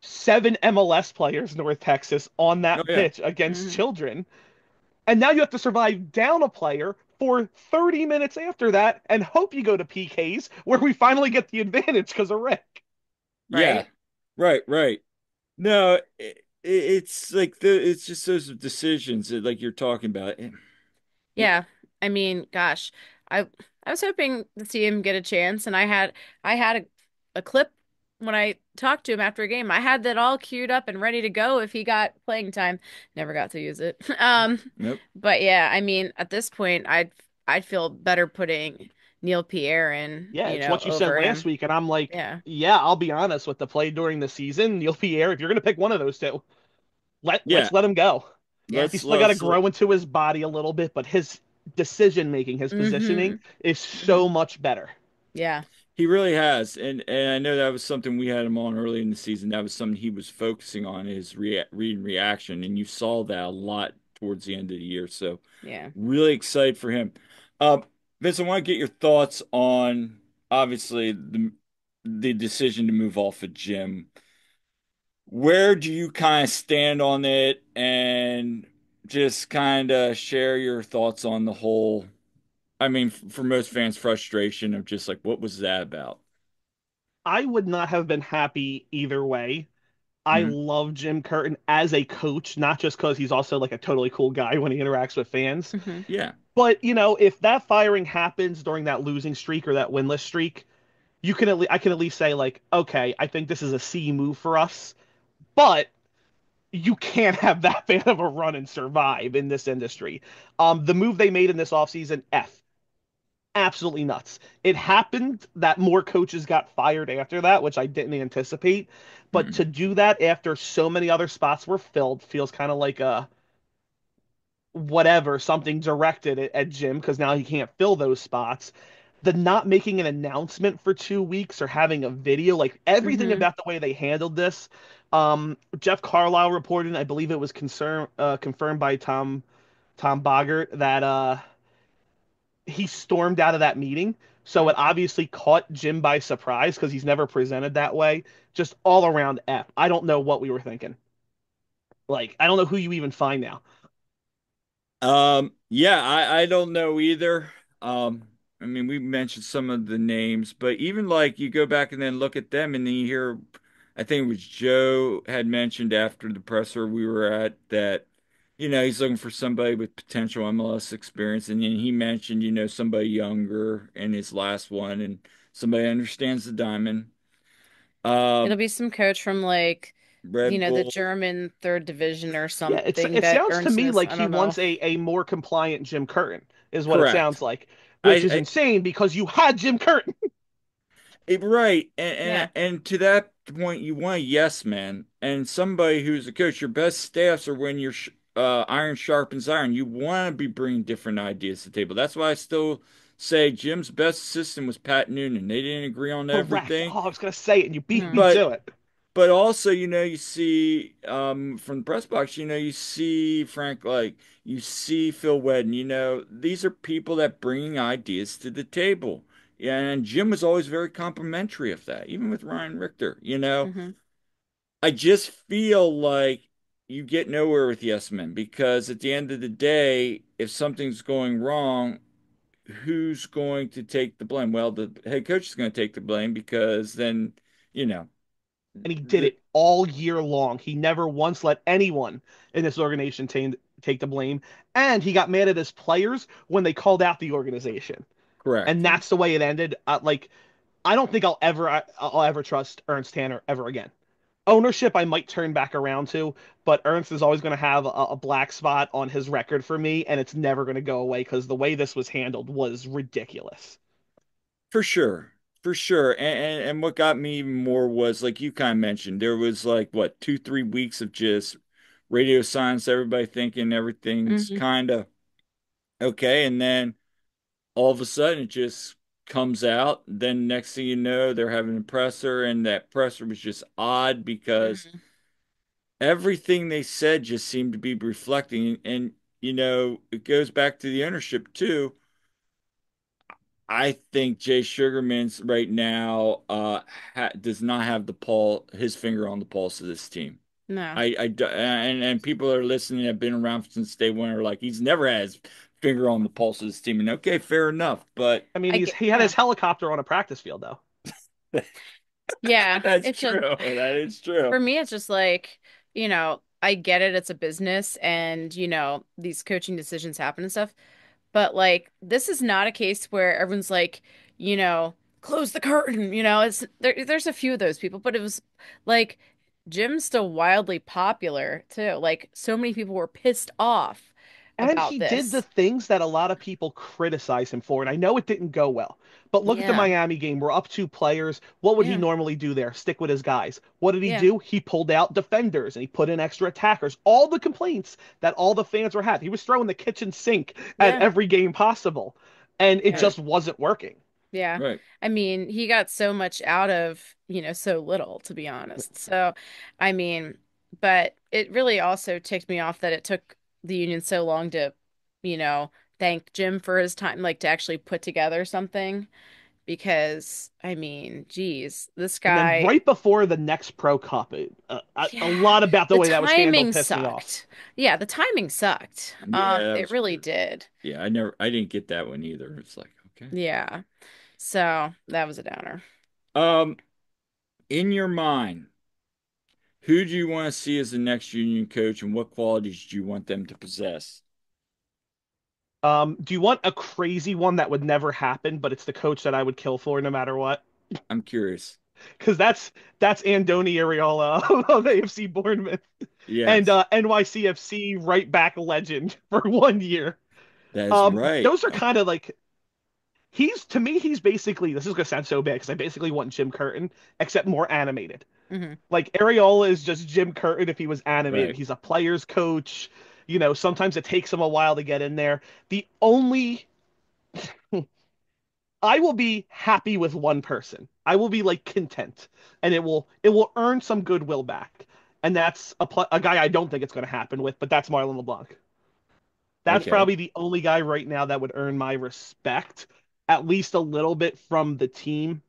Speaker 3: 7 MLS players, North Texas, on
Speaker 2: oh
Speaker 3: that
Speaker 2: yeah,
Speaker 3: pitch against
Speaker 1: Hmm.
Speaker 3: children. And now you have to survive down a player for 30 minutes after that and hope you go to PKs where we finally get the advantage because of Rick.
Speaker 2: yeah,
Speaker 1: Right?
Speaker 2: right, right. No, it's like it's just those decisions that, like you're talking about. It,
Speaker 1: Yeah. I mean, gosh, I I was hoping to see him get a chance, and I had a clip when I talked to him after a game. I had that all queued up and ready to go if he got playing time. Never got to use it.
Speaker 2: nope.
Speaker 1: But yeah, I mean, at this point, I'd feel better putting Neil Pierre in,
Speaker 3: Yeah, it's what you said
Speaker 1: over
Speaker 3: last
Speaker 1: him.
Speaker 3: week, and I'm like,
Speaker 1: Yeah.
Speaker 3: yeah, I'll be honest with the play during the season, Neil Pierre, if you're gonna pick one of those two, let's
Speaker 2: Yeah,
Speaker 3: let him go.
Speaker 1: Yeah.
Speaker 3: He's
Speaker 2: let's
Speaker 3: still got to
Speaker 2: let's
Speaker 3: grow into his body a little bit, but his decision making, his positioning
Speaker 1: Mm-hmm.
Speaker 3: is
Speaker 1: Hmm.
Speaker 3: so much better.
Speaker 1: Yeah.
Speaker 2: He really has, and I know that was something we had him on early in the season. That was something he was focusing on his read and reaction, and you saw that a lot towards the end of the year. So
Speaker 1: Yeah.
Speaker 2: really excited for him. Uh, Vince, I want to get your thoughts on obviously the decision to move off of Jim. Where do you kind of stand on it, and just kind of share your thoughts on the whole? I mean, for most fans, frustration of just like, what was that about?
Speaker 3: I would not have been happy either way. I
Speaker 2: Hmm.
Speaker 3: love Jim Curtin as a coach, not just because he's also like a totally cool guy when he interacts with fans,
Speaker 1: Hmm.
Speaker 2: Yeah.
Speaker 3: but if that firing happens during that losing streak or that winless streak, I can at least say like, okay, I think this is a C move for us. but you can't have that bad of a run and survive in this industry. The move they made in this offseason, F. Absolutely nuts. It happened that more coaches got fired after that, which I didn't anticipate. But
Speaker 2: Mm.
Speaker 3: to do that after so many other spots were filled feels kind of like a whatever, something directed at Jim because now he can't fill those spots. The not making an announcement for 2 weeks or having a video, like everything
Speaker 1: Hmm.
Speaker 3: about the way they handled this. Jeff Carlisle reported, I believe it was confirmed by Tom Boggart that he stormed out of that meeting. So it obviously caught Jim by surprise because he's never presented that way. Just all around F. I don't know what we were thinking. Like, I don't know who you even find now.
Speaker 2: Yeah, I don't know either. I mean, we mentioned some of the names, but even like you go back and then look at them and then you hear, I think it was Joe had mentioned after the presser we were at that, he's looking for somebody with potential MLS experience. And then he mentioned, somebody younger in his last one and somebody who understands the diamond.
Speaker 1: It'll
Speaker 2: Um,
Speaker 1: be some coach from like,
Speaker 2: Red
Speaker 1: the
Speaker 2: Bull,
Speaker 1: German third division or
Speaker 3: Yeah,
Speaker 1: something
Speaker 3: it
Speaker 1: that
Speaker 3: sounds to
Speaker 1: Ernst
Speaker 3: me
Speaker 1: is.
Speaker 3: like
Speaker 1: I
Speaker 3: he
Speaker 1: don't know.
Speaker 3: wants a more compliant Jim Curtin, is what it sounds
Speaker 2: correct.
Speaker 3: like, which is
Speaker 2: I
Speaker 3: insane because you had Jim Curtin.
Speaker 2: Right, and,
Speaker 1: Yeah.
Speaker 2: and to that point, you want a yes man, and somebody who's a coach. Your best staffs are when you're iron sharpens iron. You want to be bringing different ideas to the table. That's why I still say Jim's best assistant was Pat Noonan. They didn't agree on
Speaker 3: Correct.
Speaker 2: everything,
Speaker 3: Oh, I was gonna say it, and you beat me
Speaker 1: Hmm.
Speaker 2: but
Speaker 3: to it.
Speaker 2: also, you see from the press box, you see Frank, like you see Phil Wedden, these are people that bringing ideas to the table. Yeah, and Jim was always very complimentary of that, even with Ryan Richter.
Speaker 1: Hmm.
Speaker 2: I just feel like you get nowhere with yes men because at the end of the day, if something's going wrong, who's going to take the blame? Well, the head coach is going to take the blame because then, you know,
Speaker 3: And he did
Speaker 2: the,
Speaker 3: it all year long. He never once let anyone in this organization take the blame, and he got mad at his players when they called out the organization. And
Speaker 2: correct.
Speaker 1: Yeah.
Speaker 3: that's the way it ended. Like, I don't think I'll ever trust Ernst Tanner ever again. Ownership I might turn back around to, but Ernst is always going to have a black spot on his record for me, and it's never going to go away because the way this was handled was ridiculous.
Speaker 2: For sure. For sure. And what got me even more was like you kind of mentioned, there was like what, 2, 3 weeks of just radio silence, everybody thinking everything's
Speaker 1: Hmm.
Speaker 2: kind of okay. And then all of a sudden it just comes out. Then next thing you know, they're having a presser, and that presser was just odd because
Speaker 1: Hmm.
Speaker 2: everything they said just seemed to be reflecting. And, it goes back to the ownership too. I think Jay Sugarman's right now ha does not have his finger on the pulse of this team.
Speaker 1: No.
Speaker 2: And people are listening have been around since day one are like he's never had his finger on the pulse of this team. And okay, fair enough, but
Speaker 3: I mean,
Speaker 1: I get.
Speaker 3: he had
Speaker 1: Yeah.
Speaker 3: his helicopter on a practice field though.
Speaker 1: Yeah.
Speaker 2: that's
Speaker 1: It's just
Speaker 2: true. That is true.
Speaker 1: for me. It's just like I get it. It's a business, and these coaching decisions happen and stuff. But like this is not a case where everyone's like, you know, close the curtain, it's there's a few of those people, but it was like Jim's still wildly popular too. Like so many people were pissed off
Speaker 3: And
Speaker 1: about
Speaker 3: he did the
Speaker 1: this.
Speaker 3: things that a lot of people criticize him for. And I know it didn't go well. But look at the
Speaker 1: Yeah.
Speaker 3: Miami game. We're up two players. What would he
Speaker 1: Yeah.
Speaker 3: normally do there? Stick with his guys. What did he
Speaker 1: Yeah.
Speaker 3: do? He pulled out defenders and he put in extra attackers. All the complaints that all the fans were having. He was throwing the kitchen sink at
Speaker 1: Yeah.
Speaker 3: every game possible. And it
Speaker 1: Yeah.
Speaker 2: Right.
Speaker 3: just wasn't working.
Speaker 1: Yeah.
Speaker 2: Right.
Speaker 1: I mean, he got so much out of, so little, to be honest. So, I mean, but it really also ticked me off that it took the union so long to, you know, thank Jim for his time, like to actually put together something. Because, I mean, geez, this
Speaker 3: And then
Speaker 1: guy,
Speaker 3: right before the next Pro Cup, a
Speaker 1: yeah,
Speaker 3: lot about the
Speaker 1: the
Speaker 3: way that was handled
Speaker 1: timing
Speaker 3: pissed me off.
Speaker 1: sucked. Yeah, the timing sucked.
Speaker 2: Yeah, that
Speaker 1: It
Speaker 2: was
Speaker 1: really
Speaker 2: weird.
Speaker 1: did.
Speaker 2: Yeah, I didn't get that one either. It's like, okay.
Speaker 1: Yeah. So that was a downer.
Speaker 2: Um, in your mind, who do you want to see as the next union coach and what qualities do you want them to possess?
Speaker 3: Do you want a crazy one that would never happen, but it's the coach that I would kill for no matter what?
Speaker 2: I'm curious.
Speaker 3: because that's Andoni Areola of AFC Bournemouth and
Speaker 2: Yes,
Speaker 3: NYCFC right back legend for 1 year.
Speaker 2: that is right.
Speaker 3: Those are kind of like he's to me he's basically this is gonna sound so bad because I basically want Jim Curtin except more animated.
Speaker 1: Hmm.
Speaker 3: Like Areola is just Jim Curtin if he was animated.
Speaker 2: Right.
Speaker 3: He's a player's coach. You know, sometimes it takes him a while to get in there. The only I will be happy with one person. I will be like content, and it will earn some goodwill back. And that's a guy I don't think it's going to happen with, but that's Marlon LeBlanc. That's
Speaker 2: Okay.
Speaker 3: probably the only guy right now that would earn my respect, at least a little bit from the team.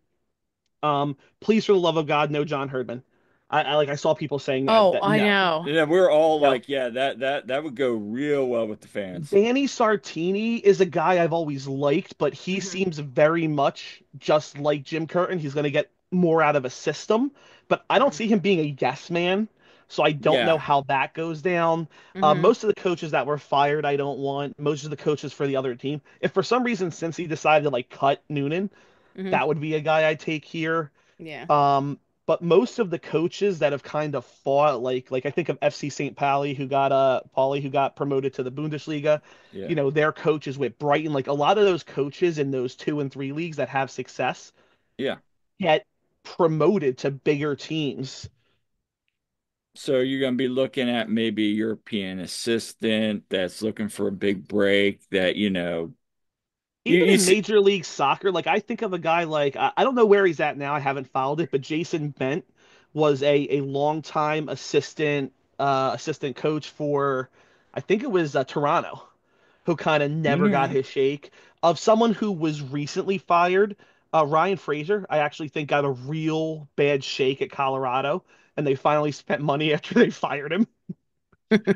Speaker 3: Please, for the love of God, no John Herdman. I saw people saying that
Speaker 1: Oh,
Speaker 3: that
Speaker 1: I
Speaker 3: no,
Speaker 1: know.
Speaker 2: Yeah, we're all
Speaker 3: no.
Speaker 2: like, yeah, that would go real well with the fans.
Speaker 3: Danny Sartini is a guy I've always liked, but he
Speaker 1: Hmm.
Speaker 3: seems very much just like Jim Curtin. He's going to get more out of a system, but I don't
Speaker 1: Hmm.
Speaker 3: see him being a yes man. So I don't know
Speaker 2: Yeah,
Speaker 3: how that goes down.
Speaker 1: Hmm.
Speaker 3: Most of the coaches that were fired, I don't want. Most of the coaches for the other team. If for some reason since he decided to like cut Noonan,
Speaker 1: Hmm.
Speaker 3: that would be a guy I'd take here.
Speaker 1: Yeah.
Speaker 3: Um, but most of the coaches that have kind of fought, like I think of FC St. Pauli who got promoted to the Bundesliga.
Speaker 2: yeah,
Speaker 3: You know, their coaches with Brighton, like a lot of those coaches in those 2 and 3 leagues that have success
Speaker 2: yeah.
Speaker 3: get promoted to bigger teams.
Speaker 2: So you're going to be looking at maybe a European assistant that's looking for a big break that,
Speaker 3: Even
Speaker 2: you
Speaker 3: in
Speaker 2: see.
Speaker 3: Major League Soccer, like I think of a guy like I don't know where he's at now. I haven't followed it, but Jason Bent was a longtime assistant coach for I think it was Toronto, who kind of never got
Speaker 2: Mhm.
Speaker 3: his shake. Of someone who was recently fired, Ryan Fraser, I actually think got a real bad shake at Colorado, and they finally spent money after they fired him,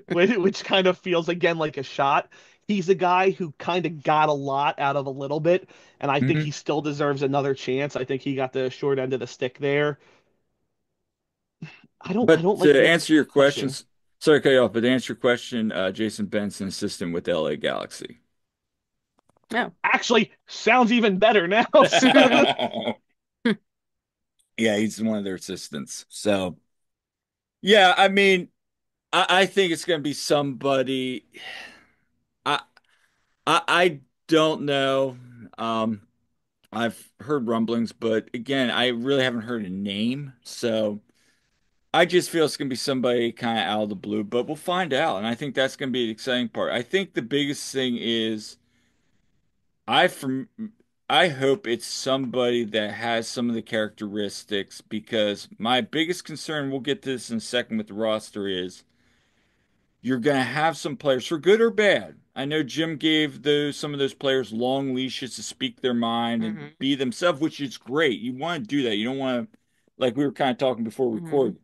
Speaker 3: which kind of feels again like a shot. He's a guy who kind of got a lot out of a little bit, and I think he
Speaker 2: Mhm.
Speaker 3: still deserves another chance. I think he got the short end of the stick there. I
Speaker 2: But
Speaker 3: don't like
Speaker 2: to answer your
Speaker 3: pushing.
Speaker 2: questions, sorry to cut you off, but to answer your question, Jason Benson, assistant with LA Galaxy.
Speaker 1: Oh.
Speaker 3: Actually, sounds even better now.
Speaker 2: Yeah, he's one of their assistants. So, yeah, I mean, I think it's going to be somebody. I, I don't know. Um, I've heard rumblings, but again, I really haven't heard a name. So I just feel it's going to be somebody kind of out of the blue, but we'll find out. And I think that's going to be the exciting part. I think the biggest thing is I from I hope it's somebody that has some of the characteristics because my biggest concern, we'll get to this in a second with the roster, is you're going to have some players for good or bad. I know Jim gave those some of those players long leashes to speak their mind and
Speaker 1: Hmm.
Speaker 2: be themselves, which is great. You want to do that. You don't want to, like we were kind of talking before we
Speaker 1: Hmm.
Speaker 2: record,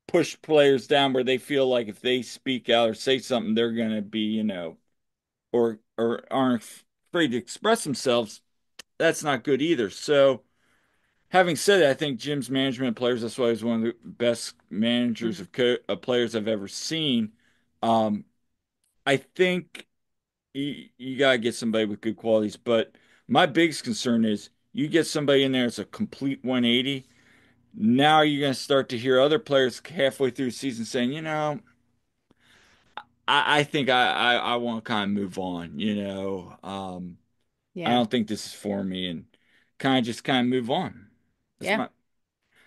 Speaker 2: push players down where they feel like if they speak out or say something, they're going to be, or aren't afraid to express themselves. That's not good either. So, having said that, I think Jim's management of players, that's why he's one of the best managers
Speaker 1: Hmm.
Speaker 2: of players I've ever seen. Um, I think you got to get somebody with good qualities. But my biggest concern is you get somebody in there that's a complete 180. Now you're going to start to hear other players halfway through the season saying, I think I want to kind of move on, I
Speaker 1: Yeah.
Speaker 2: don't think this is for me and kind of move on. That's
Speaker 1: Yeah.
Speaker 2: my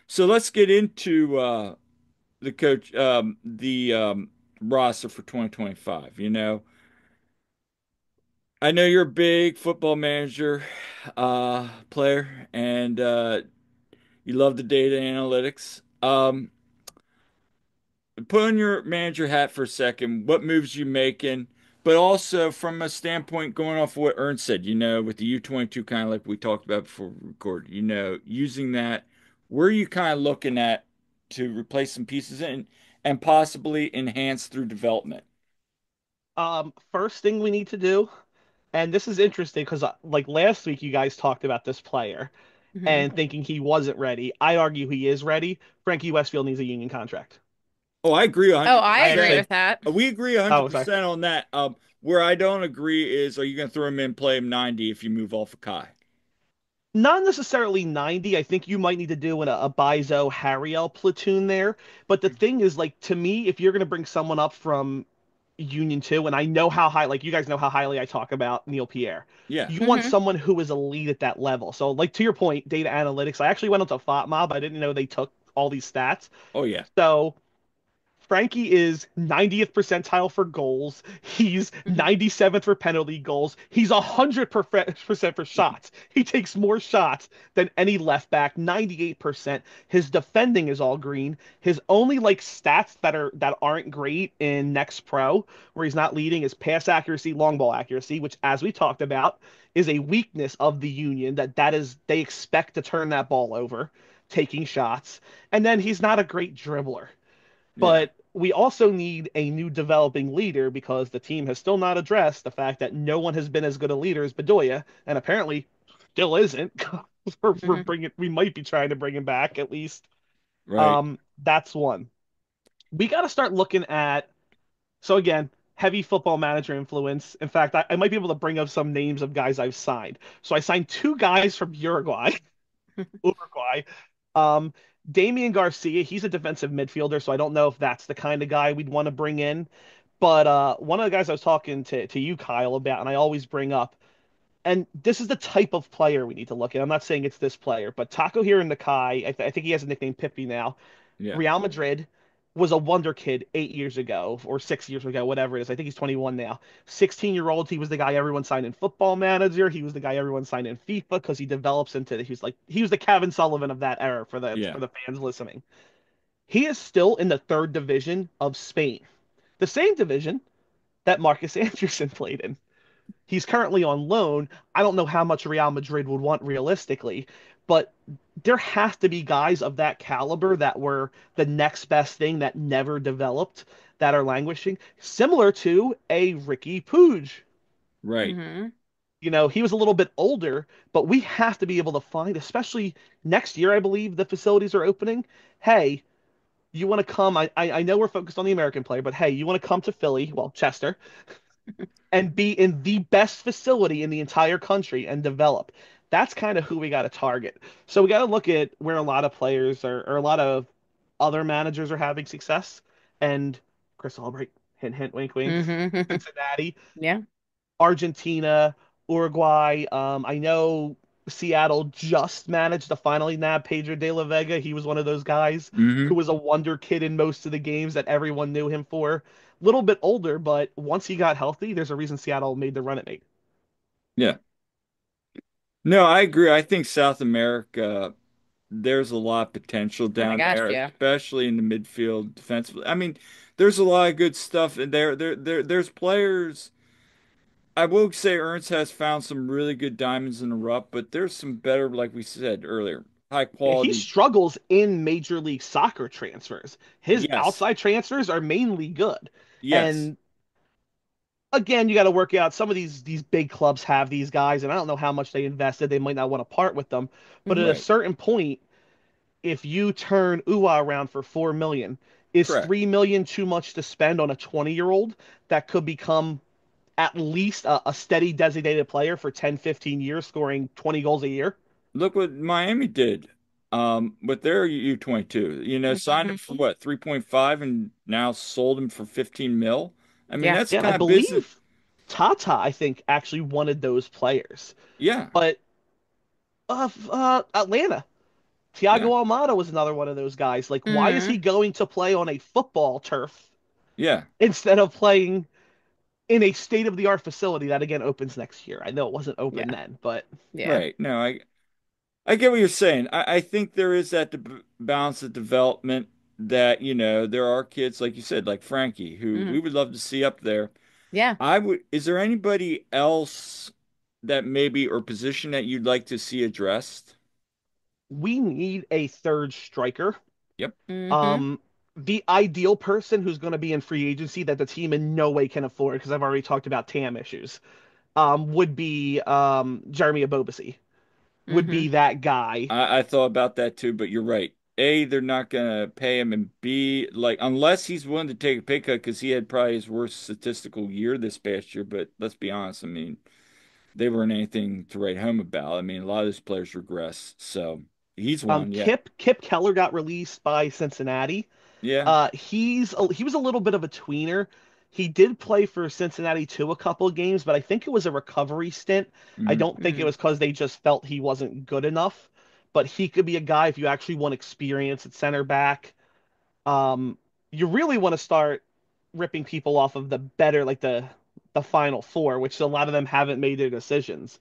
Speaker 2: So let's get into the coach the roster for 2025. I know you're a big football manager player and you love the data analytics. Put on your manager hat for a second. What moves you making? But also from a standpoint going off of what Ern said, with the U22 kind of like we talked about before we recorded, using that, where are you kind of looking at to replace some pieces and possibly enhance through development?
Speaker 3: First thing we need to do, and this is interesting because like last week you guys talked about this player
Speaker 1: Hmm.
Speaker 3: and thinking he wasn't ready. I argue he is ready. Frankie Westfield needs a union contract.
Speaker 2: Oh, I agree
Speaker 1: Oh, I
Speaker 3: I
Speaker 1: agree
Speaker 2: 100%.
Speaker 1: with
Speaker 3: actually,
Speaker 1: that.
Speaker 2: We agree
Speaker 3: oh, sorry.
Speaker 2: 100% on that. Where I don't agree is, are you going to throw him in, play him 90 if you move off of Kai?
Speaker 3: Not necessarily 90. I think you might need to do a Bizo Harriel platoon there. But the thing is, like, to me, if you're going to bring someone up from Union 2, and I know how high, like, you guys know how highly I talk about Neil Pierre,
Speaker 2: Yeah.
Speaker 3: you want
Speaker 1: Hmm.
Speaker 3: someone who is a lead at that level. So, like, to your point, data analytics, I actually went onto FOTMob. I didn't know they took all these stats.
Speaker 2: Oh yeah.
Speaker 3: So, Frankie is 90th percentile for goals. He's
Speaker 1: Hmm.
Speaker 3: 97th for penalty goals. He's 100% for shots. He takes more shots than any left back, 98%. His defending is all green. His only like stats that aren't great in Next Pro, where he's not leading, is pass accuracy, long ball accuracy, which as we talked about is a weakness of the Union that is they expect to turn that ball over, taking shots. And then he's not a great dribbler.
Speaker 2: Yeah.
Speaker 3: But we also need a new developing leader because the team has still not addressed the fact that no one has been as good a leader as Bedoya, and apparently still isn't. We're
Speaker 1: Hmm.
Speaker 3: bringing, we might be trying to bring him back at least.
Speaker 2: Right.
Speaker 3: That's one. We got to start looking at. So again, heavy football manager influence. In fact, I might be able to bring up some names of guys I've signed. So I signed two guys from Uruguay. Uruguay. Um, Damian Garcia, he's a defensive midfielder, so I don't know if that's the kind of guy we'd want to bring in. But one of the guys I was talking to you, Kyle, about, and I always bring up, and this is the type of player we need to look at. I'm not saying it's this player, but Taco here in Nakai, I think he has a nickname Pippy now.
Speaker 2: Yeah.
Speaker 3: Real Madrid was a wonder kid 8 years ago or 6 years ago, whatever it is. I think he's 21 now. 16-year-old, he was the guy everyone signed in Football Manager. He was the guy everyone signed in FIFA because he develops into he was the Kevin Sullivan of that era
Speaker 2: Yeah.
Speaker 3: for the fans listening. He is still in the third division of Spain, the same division that Marcus Anderson played in. He's currently on loan. I don't know how much Real Madrid would want realistically, but there has to be guys of that caliber that were the next best thing that never developed that are languishing, similar to a Ricky Puig.
Speaker 2: Right.
Speaker 1: Hmm.
Speaker 3: You know, he was a little bit older, but we have to be able to find, especially next year, I believe the facilities are opening. Hey, you want to come? I know we're focused on the American player, but hey, you want to come to Philly, well, Chester, and be in the best facility in the entire country and develop. That's kind of who we got to target. So we got to look at where a lot of players or a lot of other managers are having success. And Chris Albright, hint, hint, wink, wink,
Speaker 1: Hmm.
Speaker 3: Cincinnati,
Speaker 1: Yeah.
Speaker 3: Argentina, Uruguay. I know Seattle just managed to finally nab Pedro de la Vega. He was one of those guys
Speaker 2: Hmm.
Speaker 3: who was a wonder kid in most of the games that everyone knew him for. Little bit older, but once he got healthy, there's a reason Seattle made the run it made.
Speaker 2: Yeah. No, I agree. I think South America, there's a lot of potential
Speaker 1: Oh my
Speaker 2: down
Speaker 1: gosh,
Speaker 2: there,
Speaker 1: yeah.
Speaker 2: especially in the midfield defensively. I mean, there's a lot of good stuff in there. There's players. I will say Ernst has found some really good diamonds in the rough, but there's some better, like we said earlier, high
Speaker 3: Yeah, he
Speaker 2: quality.
Speaker 3: struggles in Major League Soccer transfers. His
Speaker 2: Yes.
Speaker 3: outside transfers are mainly good.
Speaker 2: Yes.
Speaker 3: And again, you got to work out some of these big clubs have these guys, and I don't know how much they invested. They might not want to part with them, but at a
Speaker 1: Hmm.
Speaker 2: Right.
Speaker 3: certain point, if you turn Uwa around for 4 million, is
Speaker 2: Correct.
Speaker 3: 3 million too much to spend on a 20-year-old that could become at least a steady designated player for 10, 15 years, scoring 20 goals a year?
Speaker 2: Look what Miami did. With their U22, signed him
Speaker 1: Hmm.
Speaker 2: for what, 3.5 and now sold him for 15 mil. I mean,
Speaker 1: Yeah.
Speaker 2: that's the
Speaker 3: Yeah, I
Speaker 2: kind of business.
Speaker 3: believe Tata, I think, actually wanted those players,
Speaker 2: Yeah.
Speaker 3: but Atlanta. Thiago
Speaker 2: Yeah.
Speaker 3: Almada was another one of those guys. Like, why is he
Speaker 1: Hmm.
Speaker 3: going to play on a football turf
Speaker 2: Yeah.
Speaker 3: instead of playing in a state-of-the-art facility that again opens next year? I know it wasn't open
Speaker 1: Yeah.
Speaker 3: then, but
Speaker 1: Yeah.
Speaker 2: Right. No, I get what you're saying. I think there is that balance of development that, there are kids, like you said, like Frankie, who we
Speaker 1: Hmm.
Speaker 2: would love to see up there.
Speaker 1: Yeah.
Speaker 2: Is there anybody else that maybe or position that you'd like to see addressed?
Speaker 3: we need a third striker.
Speaker 2: Yep.
Speaker 1: Hmm.
Speaker 3: Um, the ideal person who's going to be in free agency that the team in no way can afford, because I've already talked about TAM issues, would be Jeremy Abobasi. Would
Speaker 1: Hmm.
Speaker 3: be that guy.
Speaker 2: I thought about that too, but you're right. A, they're not gonna pay him, and B, like unless he's willing to take a pay cut because he had probably his worst statistical year this past year. But let's be honest, I mean, they weren't anything to write home about. I mean, a lot of those players regress. So he's one. Yeah.
Speaker 3: Kip Keller got released by Cincinnati.
Speaker 2: Yeah.
Speaker 3: He was a little bit of a tweener. He did play for Cincinnati too a couple of games, but I think it was a recovery stint. I
Speaker 2: Hmm.
Speaker 3: don't think it
Speaker 1: Hmm.
Speaker 3: was because they just felt he wasn't good enough. But he could be a guy if you actually want experience at center back. Um, you really want to start ripping people off of the better, like the final four, which a lot of them haven't made their decisions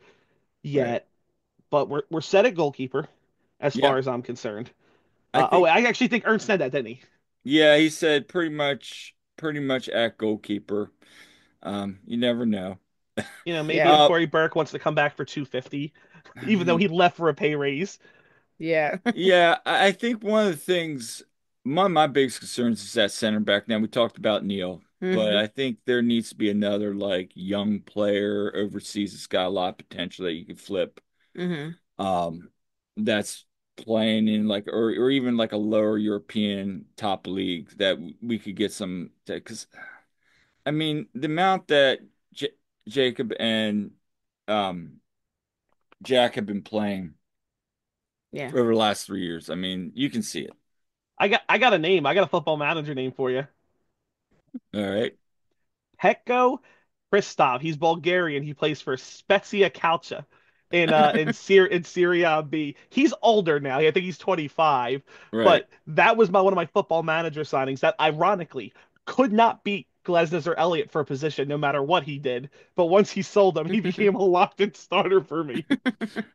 Speaker 2: Right.
Speaker 3: yet. But we're set at goalkeeper, as
Speaker 2: Yeah.
Speaker 3: far as I'm concerned.
Speaker 2: I
Speaker 3: Oh,
Speaker 2: think,
Speaker 3: I actually think Ernst said that, didn't he?
Speaker 2: yeah, he said pretty much at goalkeeper. You never know.
Speaker 3: You know, maybe if
Speaker 1: Yeah.
Speaker 2: Uh,
Speaker 3: Corey Burke wants to come back for 250, even though he left for a pay raise.
Speaker 1: Yeah.
Speaker 2: yeah, I think one of the things, one of my biggest concerns is that center back. Now we talked about Neil, but
Speaker 1: Hmm.
Speaker 2: I think there needs to be another like young player overseas that's got a lot of potential that you could flip.
Speaker 1: Hmm.
Speaker 2: Um, that's playing in like or even like a lower European top league that we could get some because I mean the amount that J Jacob and um Jack have been playing
Speaker 1: Yeah.
Speaker 2: over the last 3 years. I mean, you can see it.
Speaker 3: I got a name. I got a football manager name for you.
Speaker 2: All right.
Speaker 3: Petko Christov. He's Bulgarian. He plays for Spezia Calcia in Serie B. He's older now. I think he's 25,
Speaker 2: Right.
Speaker 3: but that was one of my football manager signings that ironically could not beat Glesnes or Elliott for a position no matter what he did. But once he sold them, he became a locked-in starter for me.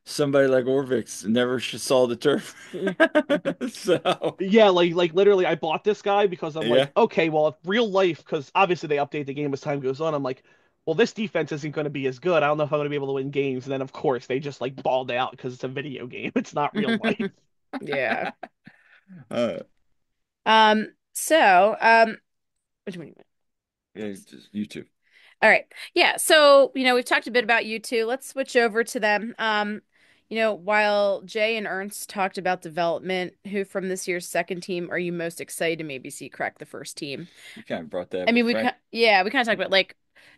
Speaker 2: Somebody like Orvix never saw the turf. So,
Speaker 3: Yeah, like literally, I bought this guy because I'm
Speaker 2: yeah.
Speaker 3: like, okay, well, if real life, because obviously they update the game as time goes on. I'm like, well, this defense isn't going to be as good. I don't know if I'm going to be able to win games. And then of course they just like balled out because it's a video game. It's not real life.
Speaker 1: Yeah.
Speaker 2: Uh,
Speaker 1: So, which one?
Speaker 2: yeah, it's just you two.
Speaker 1: All right. Yeah. So, we've talked a bit about you two. Let's switch over to them. While Jay and Ernst talked about development, who from this year's second team are you most excited to maybe see crack the first team?
Speaker 2: You kind of brought that
Speaker 1: I
Speaker 2: up with
Speaker 1: mean,
Speaker 2: Frank.
Speaker 1: yeah, we kind of talked about like,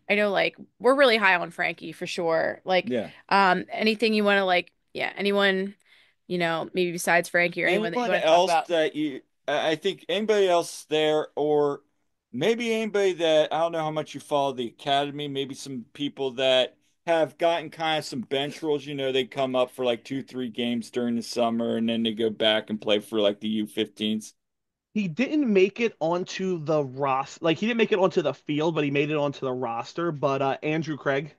Speaker 1: I know like we're really high on Frankie for sure. Like,
Speaker 2: Yeah.
Speaker 1: anything you want to like, yeah, anyone, maybe besides Frankie or anyone that you
Speaker 2: Anyone
Speaker 1: want to talk
Speaker 2: else
Speaker 1: about.
Speaker 2: that I think anybody else there, or maybe anybody that, I don't know how much you follow the academy, maybe some people that have gotten kind of some bench roles, they come up for like 2, 3 games during the summer and then they go back and play for like the U15s.
Speaker 3: He didn't make it onto the roster. Like he didn't make it onto the field, but he made it onto the roster. But Andrew Craig,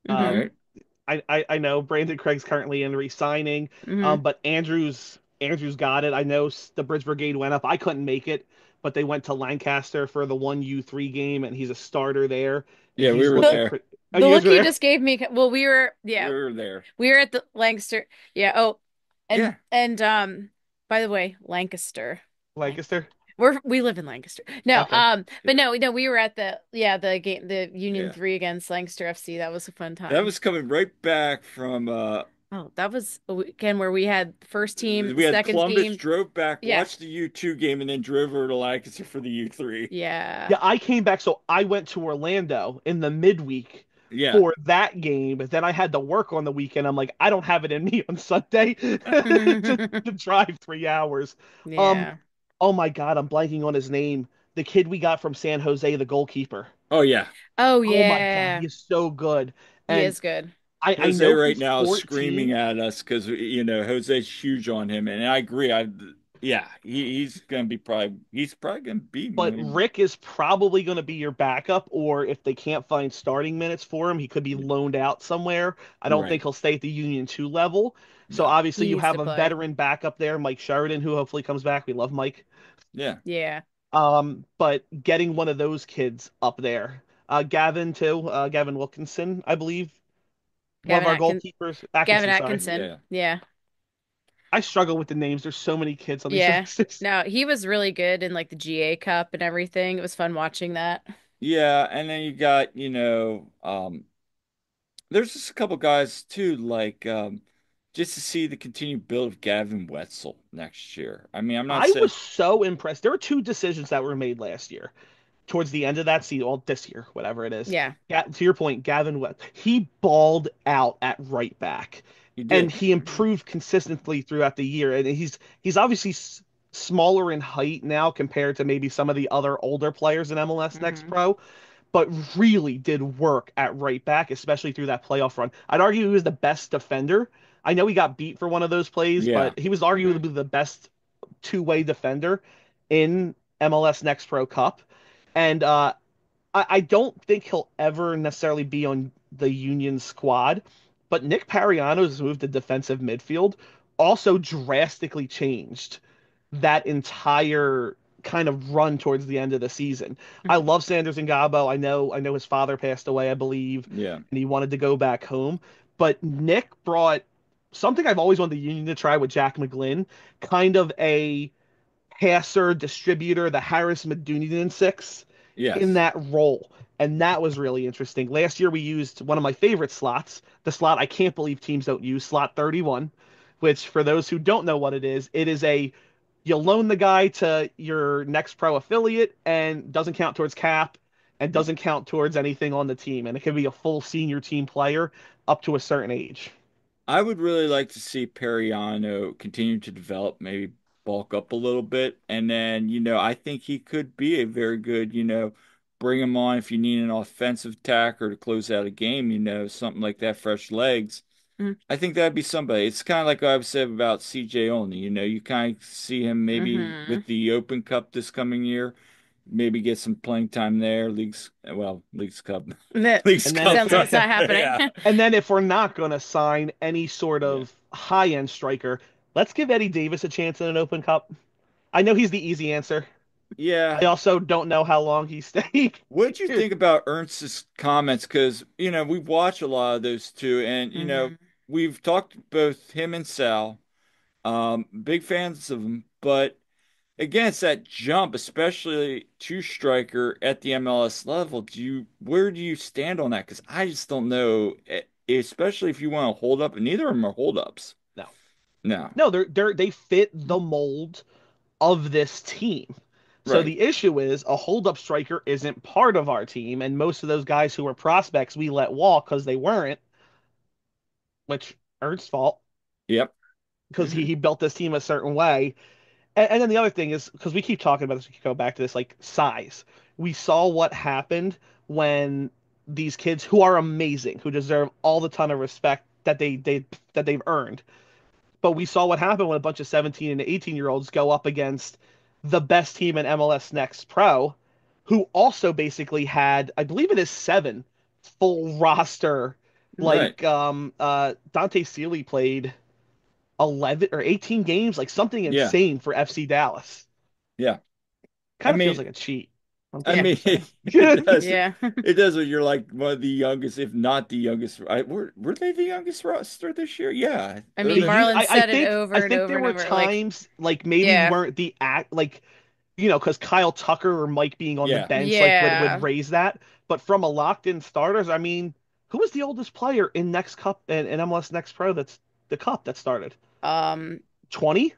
Speaker 2: All
Speaker 1: Hmm.
Speaker 3: um,
Speaker 2: right.
Speaker 3: I know Brandon Craig's currently in re-signing,
Speaker 1: Hmm.
Speaker 3: but Andrews got it. I know the Bridge Brigade went up. I couldn't make it, but they went to Lancaster for the one U3 game, and he's a starter there, and
Speaker 2: Yeah, we
Speaker 3: he's
Speaker 2: were
Speaker 1: The
Speaker 3: looking
Speaker 2: there.
Speaker 3: pretty. Oh,
Speaker 1: the
Speaker 3: you guys
Speaker 1: look
Speaker 3: were
Speaker 1: you
Speaker 3: there?
Speaker 1: just gave me, well,
Speaker 2: We were there.
Speaker 1: we were at the Lancaster. Yeah. Oh, and
Speaker 2: Yeah.
Speaker 1: by the way, Lancaster.
Speaker 3: Lancaster.
Speaker 1: We live in Lancaster. No,
Speaker 3: Okay.
Speaker 1: but no, no, we were at the game, the Union
Speaker 2: Yeah.
Speaker 1: 3 against Lancaster FC. That was a fun
Speaker 2: That
Speaker 1: time.
Speaker 2: was coming right back from
Speaker 1: Oh, that was a weekend where we had first team,
Speaker 2: we had
Speaker 1: second
Speaker 2: Columbus,
Speaker 1: team.
Speaker 2: drove back,
Speaker 1: Yeah.
Speaker 2: watched the U2 game, and then drove over to Lancaster for the U3.
Speaker 1: Yeah.
Speaker 3: Yeah, I came back, so I went to Orlando in the midweek
Speaker 2: Yeah.
Speaker 3: for that game. Then I had to work on the weekend. I'm like, I don't have it in me on Sunday to drive 3 hours. Um,
Speaker 1: Yeah.
Speaker 3: oh my God, I'm blanking on his name. The kid we got from San Jose, the goalkeeper.
Speaker 2: Oh yeah.
Speaker 1: Oh
Speaker 3: Oh my God,
Speaker 1: yeah.
Speaker 3: he is so good.
Speaker 1: He
Speaker 3: And
Speaker 1: is good.
Speaker 3: I
Speaker 2: Jose
Speaker 3: know
Speaker 2: right
Speaker 3: he's
Speaker 2: now is screaming
Speaker 3: 14,
Speaker 2: at us because Jose's huge on him, and I agree. Yeah, he's probably gonna be
Speaker 3: but
Speaker 2: one.
Speaker 3: Rick is probably going to be your backup, or if they can't find starting minutes for him, he could be loaned out somewhere. I don't
Speaker 2: Right.
Speaker 3: think he'll stay at the Union 2 level. So
Speaker 2: No.
Speaker 3: obviously
Speaker 1: He
Speaker 3: you
Speaker 1: needs
Speaker 3: have
Speaker 1: to
Speaker 3: a
Speaker 1: play.
Speaker 3: veteran backup there, Mike Sheridan, who hopefully comes back. We love Mike.
Speaker 2: Yeah.
Speaker 1: Yeah.
Speaker 3: But getting one of those kids up there. Gavin too, Gavin Wilkinson, I believe. One of
Speaker 1: Gavin
Speaker 3: our
Speaker 1: Atkin
Speaker 3: goalkeepers.
Speaker 1: Gavin
Speaker 3: Atkinson, sorry.
Speaker 1: Atkinson.
Speaker 2: Yeah.
Speaker 1: Yeah.
Speaker 3: I struggle with the names. There's so many kids on these
Speaker 1: Yeah.
Speaker 3: rosters.
Speaker 1: No, he was really good in like the GA Cup and everything. It was fun watching that.
Speaker 2: Yeah, and then you got, there's just a couple guys too, like just to see the continued build of Gavin Wetzel next year. I mean, I'm not
Speaker 3: I
Speaker 2: saying
Speaker 3: was so impressed. There were two decisions that were made last year. towards the end of that season, well, this year, whatever it is.
Speaker 1: Yeah.
Speaker 3: To your point, Gavin Webb, he balled out at right back,
Speaker 2: He
Speaker 3: and
Speaker 2: did.
Speaker 3: he improved consistently throughout the year. And he's obviously smaller in height now compared to maybe some of the other older players in MLS Next
Speaker 1: Hmm.
Speaker 3: Pro, but really did work at right back, especially through that playoff run. I'd argue he was the best defender. I know he got beat for one of those plays,
Speaker 2: Yeah.
Speaker 3: but he was
Speaker 1: Hmm.
Speaker 3: arguably the best two-way defender in MLS Next Pro Cup. And I don't think he'll ever necessarily be on the Union squad, but Nick Pariano's move to defensive midfield also drastically changed that entire kind of run towards the end of the season. I
Speaker 1: Hmm.
Speaker 3: love Sanders and Gabo. I know his father passed away, I believe,
Speaker 2: Yeah.
Speaker 3: and he wanted to go back home. But Nick brought something I've always wanted the Union to try with Jack McGlynn, kind of a passer, distributor, the Harris Medunian six in
Speaker 2: Yes.
Speaker 3: that role. And that was really interesting. Last year, we used one of my favorite slots, the slot I can't believe teams don't use, slot 31, which, for those who don't know what it is a you loan the guy to your next pro affiliate and doesn't count towards cap and doesn't count towards anything on the team. And it can be a full senior team player up to a certain age.
Speaker 2: I would really like to see Periano continue to develop, maybe bulk up a little bit. And then, I think he could be a very good, bring him on if you need an offensive attacker to close out a game, something like that, fresh legs. I think that'd be somebody. It's kind of like I've said about CJ Only, you kind of see him maybe
Speaker 1: Hmm.
Speaker 2: with the Open Cup this coming year, maybe get some playing time there. Leagues Cup,
Speaker 1: That
Speaker 2: Leagues
Speaker 3: And then
Speaker 2: Cup.
Speaker 1: sounds like it's not happening.
Speaker 2: Yeah.
Speaker 3: And then if we're not going to sign any sort
Speaker 2: Yeah.
Speaker 3: of high-end striker, let's give Eddie Davis a chance in an Open Cup. I know he's the easy answer.
Speaker 2: Yeah.
Speaker 3: I also don't know how long he stayed
Speaker 2: What'd you
Speaker 3: here.
Speaker 2: think about Ernst's comments? Because, we've watched a lot of those two, and,
Speaker 1: Hmm.
Speaker 2: we've talked both him and Sal, big fans of him, but again, it's that jump, especially to striker at the MLS level. Where do you stand on that? Because I just don't know, especially if you want to hold up, and neither of them are hold ups.
Speaker 3: No,
Speaker 2: No.
Speaker 3: no, they fit the mold of this team. So
Speaker 2: Right.
Speaker 3: the issue is a hold-up striker isn't part of our team, and most of those guys who were prospects we let walk because they weren't, which Ernst's fault
Speaker 2: Yep.
Speaker 3: because
Speaker 2: Hmm.
Speaker 3: he built this team a certain way. And then the other thing is because we keep talking about this, we keep going back to this like size. We saw what happened when these kids who are amazing, who deserve all the ton of respect that they've earned. But we saw what happened when a bunch of 17 and 18-year-olds go up against the best team in MLS Next Pro, who also basically had, I believe it is seven full roster.
Speaker 2: Right.
Speaker 3: Dante Sealy played 11 or 18 games, like something
Speaker 2: Yeah.
Speaker 3: insane for FC Dallas.
Speaker 2: Yeah. I
Speaker 3: Kind of feels
Speaker 2: mean,
Speaker 3: like a cheat. I'm
Speaker 2: I
Speaker 3: just
Speaker 1: Yeah.
Speaker 3: gonna
Speaker 2: mean,
Speaker 3: say.
Speaker 2: it does.
Speaker 1: Yeah.
Speaker 2: It does when you're like one of the youngest, if not the youngest. Were they the youngest roster this year? Yeah,
Speaker 1: I
Speaker 2: they're
Speaker 1: mean,
Speaker 2: the.
Speaker 1: Marlon
Speaker 3: I
Speaker 1: said it
Speaker 3: think
Speaker 1: over and over
Speaker 3: there
Speaker 1: and
Speaker 3: were
Speaker 1: over. Like,
Speaker 3: times like maybe we
Speaker 1: yeah.
Speaker 3: weren't the act like because Kyle Tucker or Mike being on the
Speaker 2: Yeah,
Speaker 3: bench like would
Speaker 1: Yeah.
Speaker 3: raise that. But from a locked in starters, I mean, who was the oldest player in Next Cup and in MLS Next Pro that's the cup that started?
Speaker 1: Um,
Speaker 3: 20?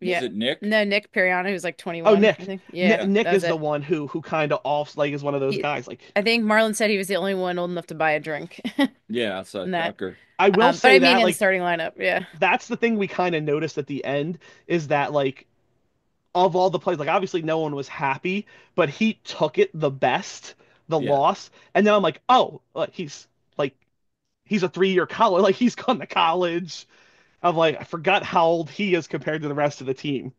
Speaker 2: was
Speaker 1: yeah.
Speaker 2: it Nick?
Speaker 1: No, Nick Periano, who's like
Speaker 3: Oh,
Speaker 1: 21, I
Speaker 3: Nick.
Speaker 1: think. Yeah,
Speaker 3: Nick
Speaker 1: that was
Speaker 3: is the
Speaker 1: it.
Speaker 3: one who kind of off like is one of those
Speaker 1: He,
Speaker 3: guys. Like
Speaker 1: I think Marlon said he was the only one old enough to buy a drink
Speaker 2: Yeah,
Speaker 1: in
Speaker 2: outside
Speaker 1: that.
Speaker 2: Tucker.
Speaker 3: I will
Speaker 1: But I
Speaker 3: say
Speaker 1: mean,
Speaker 3: that
Speaker 1: in the
Speaker 3: like
Speaker 1: starting lineup, yeah.
Speaker 3: that's the thing we kind of noticed at the end is that like of all the plays, like obviously no one was happy, but he took it the best, the
Speaker 2: Yeah,
Speaker 3: loss. And then I'm like, oh, like he's a 3 year college, like he's gone to college. I'm like, I forgot how old he is compared to the rest of the team.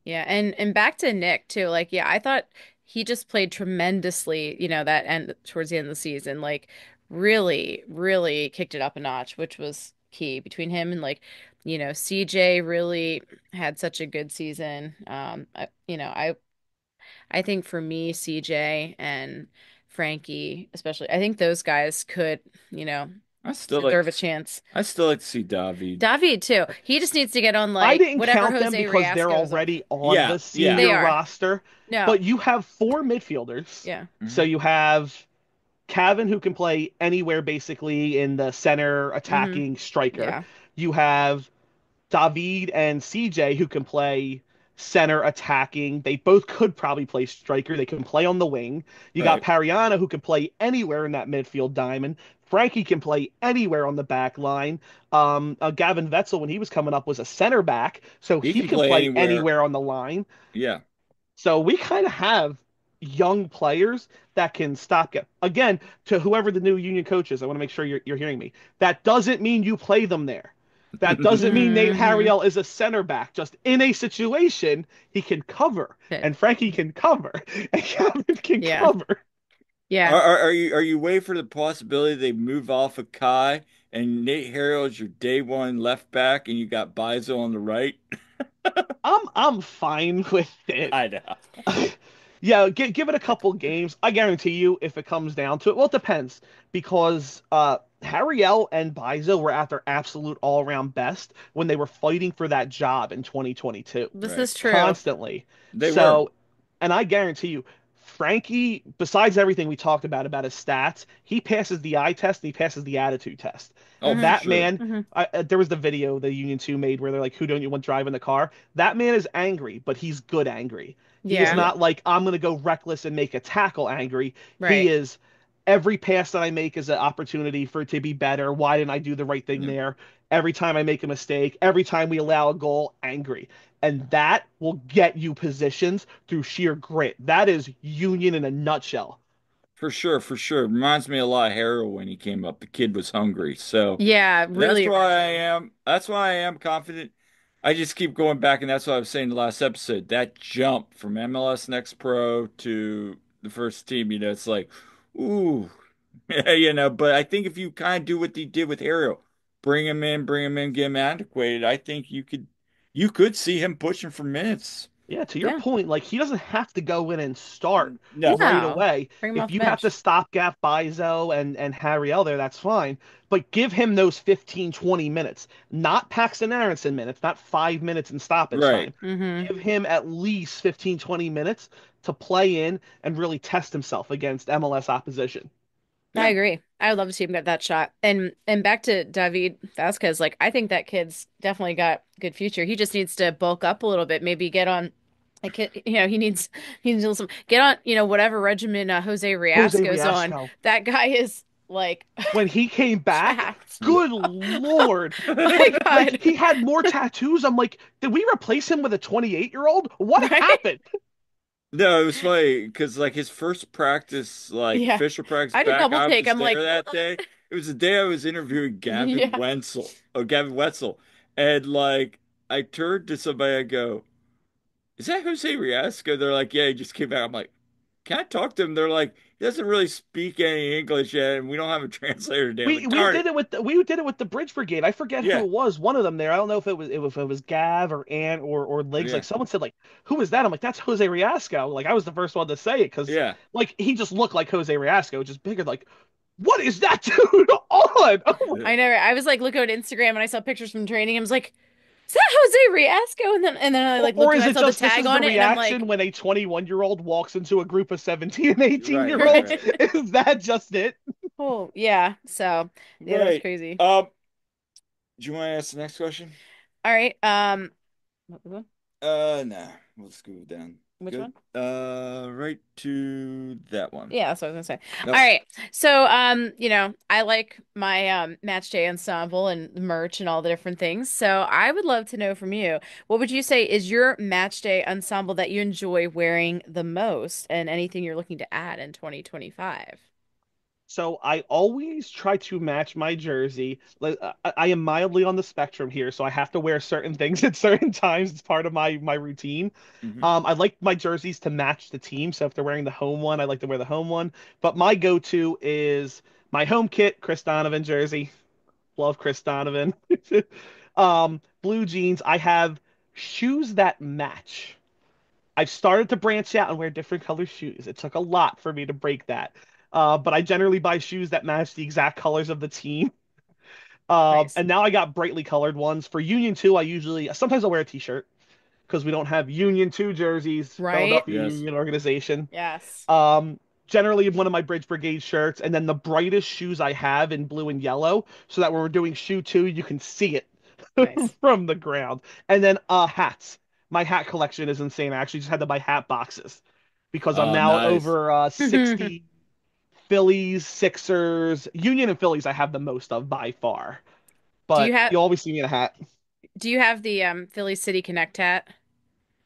Speaker 1: Yeah, and back to Nick too. Like, yeah, I thought he just played tremendously, that end towards the end of the season. Like, really, really kicked it up a notch, which was key between him and like, CJ really had such a good season. I think for me, CJ and Frankie, especially, I think those guys could, you know,
Speaker 2: I still like
Speaker 1: deserve a
Speaker 2: to.
Speaker 1: chance.
Speaker 2: I still like to see David.
Speaker 1: David too. He just needs to get on
Speaker 3: I
Speaker 1: like
Speaker 3: didn't
Speaker 1: whatever
Speaker 3: count them
Speaker 1: Jose
Speaker 3: because they're
Speaker 1: Riasco's on.
Speaker 3: already on
Speaker 2: Yeah,
Speaker 3: the
Speaker 2: yeah.
Speaker 1: They
Speaker 3: senior
Speaker 1: are.
Speaker 3: roster,
Speaker 1: No.
Speaker 3: but you have four midfielders.
Speaker 1: Yeah.
Speaker 3: So
Speaker 2: Hmm.
Speaker 3: you have Cavan, who can play anywhere basically in the center
Speaker 1: Hmm.
Speaker 3: attacking striker.
Speaker 1: Yeah.
Speaker 3: You have David and CJ, who can play center attacking. They both could probably play striker. They can play on the wing. You got
Speaker 2: Right.
Speaker 3: Pariano who can play anywhere in that midfield diamond. Frankie can play anywhere on the back line. Gavin Wetzel, when he was coming up, was a center back, so
Speaker 2: He
Speaker 3: he
Speaker 2: can
Speaker 3: can
Speaker 2: play
Speaker 3: play
Speaker 2: anywhere.
Speaker 3: anywhere on the line.
Speaker 2: Yeah.
Speaker 3: So we kind of have young players that can stop get again to whoever the new union coach is. I want to make sure you're hearing me. That doesn't mean you play them there. That doesn't mean Nate
Speaker 1: Hmm.
Speaker 3: Harriel is a center back. Just in a situation, he can cover,
Speaker 1: Okay.
Speaker 3: and Frankie can cover, and Kevin can
Speaker 1: Yeah.
Speaker 3: cover.
Speaker 1: Yeah.
Speaker 2: Are you waiting for the possibility they move off of Kai and Nate Harrell is your day one left back and you got Bizo on the right?
Speaker 3: I'm fine with it.
Speaker 2: I know.
Speaker 3: Yeah, give it a couple games. I guarantee you, if it comes down to it, well, it depends because Harriel and Bizo were at their absolute all-around best when they were fighting for that job in 2022,
Speaker 1: This
Speaker 2: Right.
Speaker 1: is true.
Speaker 3: constantly.
Speaker 2: They were.
Speaker 3: So, and I guarantee you, Frankie, besides everything we talked about his stats, he passes the eye test and he passes the attitude test.
Speaker 2: Oh, for
Speaker 1: Hmm.
Speaker 3: That
Speaker 2: sure.
Speaker 3: man,
Speaker 1: Hmm.
Speaker 3: there was the video the Union 2 made where they're like, "Who don't you want driving the car?" That man is angry, but he's good angry. He is
Speaker 1: Yeah.
Speaker 2: Yeah.
Speaker 3: not like I'm gonna go reckless and make a tackle angry. He
Speaker 1: Right.
Speaker 3: is every pass that I make is an opportunity for it to be better. Why didn't I do the right thing
Speaker 2: Yeah.
Speaker 3: there? Every time I make a mistake, every time we allow a goal, angry. And that will get you positions through sheer grit. That is Union in a nutshell.
Speaker 2: For sure, for sure. Reminds me a lot of Harrell when he came up. The kid was hungry. So
Speaker 1: Yeah.
Speaker 2: that's
Speaker 1: Really
Speaker 2: why I
Speaker 1: reminds me.
Speaker 2: am that's why I am confident. I just keep going back, and that's what I was saying the last episode. That jump from MLS Next Pro to the first team, it's like, ooh, but I think if you kind of do what they did with Harrell, bring him in, get him antiquated, I think you could see him pushing for minutes.
Speaker 3: Yeah, to your
Speaker 1: Yeah.
Speaker 3: point, like he doesn't have to go in and start
Speaker 2: No.
Speaker 3: right
Speaker 1: No.
Speaker 3: away.
Speaker 1: Bring him
Speaker 3: If
Speaker 1: off the
Speaker 3: you have to
Speaker 1: bench.
Speaker 3: stopgap Bizo and Harriel there, that's fine. But give him those 15, 20 minutes, not Paxton Aronson minutes, not 5 minutes in stoppage
Speaker 2: Right.
Speaker 3: time.
Speaker 1: Hmm.
Speaker 3: Give him at least 15, 20 minutes to play in and really test himself against MLS opposition.
Speaker 1: I
Speaker 2: Yeah.
Speaker 1: agree. I would love to see him get that shot. And back to David Vasquez, like I think that kid's definitely got good future. He just needs to bulk up a little bit, maybe get on like he needs a little some get on, whatever regimen Jose
Speaker 3: Jose
Speaker 1: Riasco's on.
Speaker 3: Riasco,
Speaker 1: That guy is like
Speaker 3: when he came back,
Speaker 1: jacked.
Speaker 3: good Lord.
Speaker 1: My
Speaker 3: Like
Speaker 1: God.
Speaker 3: he had more tattoos. I'm like, did we replace him with a 28-year-old? What
Speaker 1: Right?
Speaker 3: happened?
Speaker 2: No, it was funny because like his first practice, like
Speaker 1: Yeah.
Speaker 2: official practice
Speaker 1: I did
Speaker 2: back,
Speaker 1: double
Speaker 2: I
Speaker 1: take.
Speaker 2: was
Speaker 1: I'm
Speaker 2: there
Speaker 1: like,
Speaker 2: that day. It was the day I was interviewing
Speaker 1: yeah.
Speaker 2: Gavin Wetzel, and like I turned to somebody, I go, "Is that Jose Riasco?" They're like, "Yeah, he just came back." I'm like, "Can I talk to him?" They're like, "He doesn't really speak any English yet, and we don't have a translator today." I'm
Speaker 3: We
Speaker 2: like,
Speaker 3: we
Speaker 2: "Darn
Speaker 3: did
Speaker 2: it!"
Speaker 3: it with we did it with the Bridge Brigade. I forget who
Speaker 2: Yeah,
Speaker 3: it was. One of them there. I don't know if it was Gav or Ant or Legs. Like
Speaker 2: yeah,
Speaker 3: someone said, like, who is that? I'm like, that's Jose Riasco. Like I was the first one to say it because
Speaker 2: yeah.
Speaker 3: like he just looked like Jose Riasco, just bigger. Like, what is that dude on? Oh,
Speaker 1: I never I was like looking at Instagram and I saw pictures from training. I was like, is that Jose Riasco? And then I like
Speaker 3: or
Speaker 1: looked and
Speaker 3: is
Speaker 1: I
Speaker 3: it
Speaker 1: saw the
Speaker 3: just this
Speaker 1: tag
Speaker 3: is the
Speaker 1: on it and I'm like,
Speaker 3: reaction when a 21-year-old walks into a group of 17 and 18
Speaker 2: Right,
Speaker 3: year
Speaker 2: right,
Speaker 3: olds?
Speaker 2: right,
Speaker 1: right.
Speaker 3: Is that just it?
Speaker 1: Oh, yeah. So, yeah, that was
Speaker 2: right.
Speaker 1: crazy.
Speaker 2: Do you want to ask the next question?
Speaker 1: All right. What-
Speaker 2: Nah, we'll scoot down.
Speaker 1: which
Speaker 2: Good.
Speaker 1: one?
Speaker 2: Right to that one.
Speaker 1: Yeah, that's what I was gonna say. All
Speaker 2: Yep.
Speaker 1: right. So, I like my match day ensemble and merch and all the different things. So, I would love to know from you, what would you say is your match day ensemble that you enjoy wearing the most and anything you're looking to add in 2025?
Speaker 3: So I always try to match my jersey. I am mildly on the spectrum here, so I have to wear certain things at certain times. It's part of my routine.
Speaker 2: Hmm.
Speaker 3: I like my jerseys to match the team. So if they're wearing the home one, I like to wear the home one. But my go-to is my home kit, Chris Donovan jersey. Love Chris Donovan. Blue jeans. I have shoes that match. I've started to branch out and wear different color shoes. It took a lot for me to break that. But I generally buy shoes that match the exact colors of the team.
Speaker 1: Nice.
Speaker 3: And now I got brightly colored ones. For Union 2, I usually sometimes I'll wear a t-shirt because we don't have Union 2 jerseys,
Speaker 1: Right?
Speaker 3: Philadelphia
Speaker 2: Yes.
Speaker 3: Union organization.
Speaker 1: Yes.
Speaker 3: Um, Generally one of my Bridge Brigade shirts, and then the brightest shoes I have in blue and yellow, so that when we're doing shoe 2, you can see it
Speaker 1: Nice.
Speaker 3: from the ground. And then hats. my hat collection is insane. I actually just had to buy hat boxes because I'm
Speaker 2: Oh,
Speaker 3: now
Speaker 2: nice.
Speaker 3: over 60 Phillies, Sixers, Union and Phillies I have the most of by far.
Speaker 1: Do you
Speaker 3: But
Speaker 1: have
Speaker 3: you'll always see me in a hat.
Speaker 1: the Philly City Connect hat?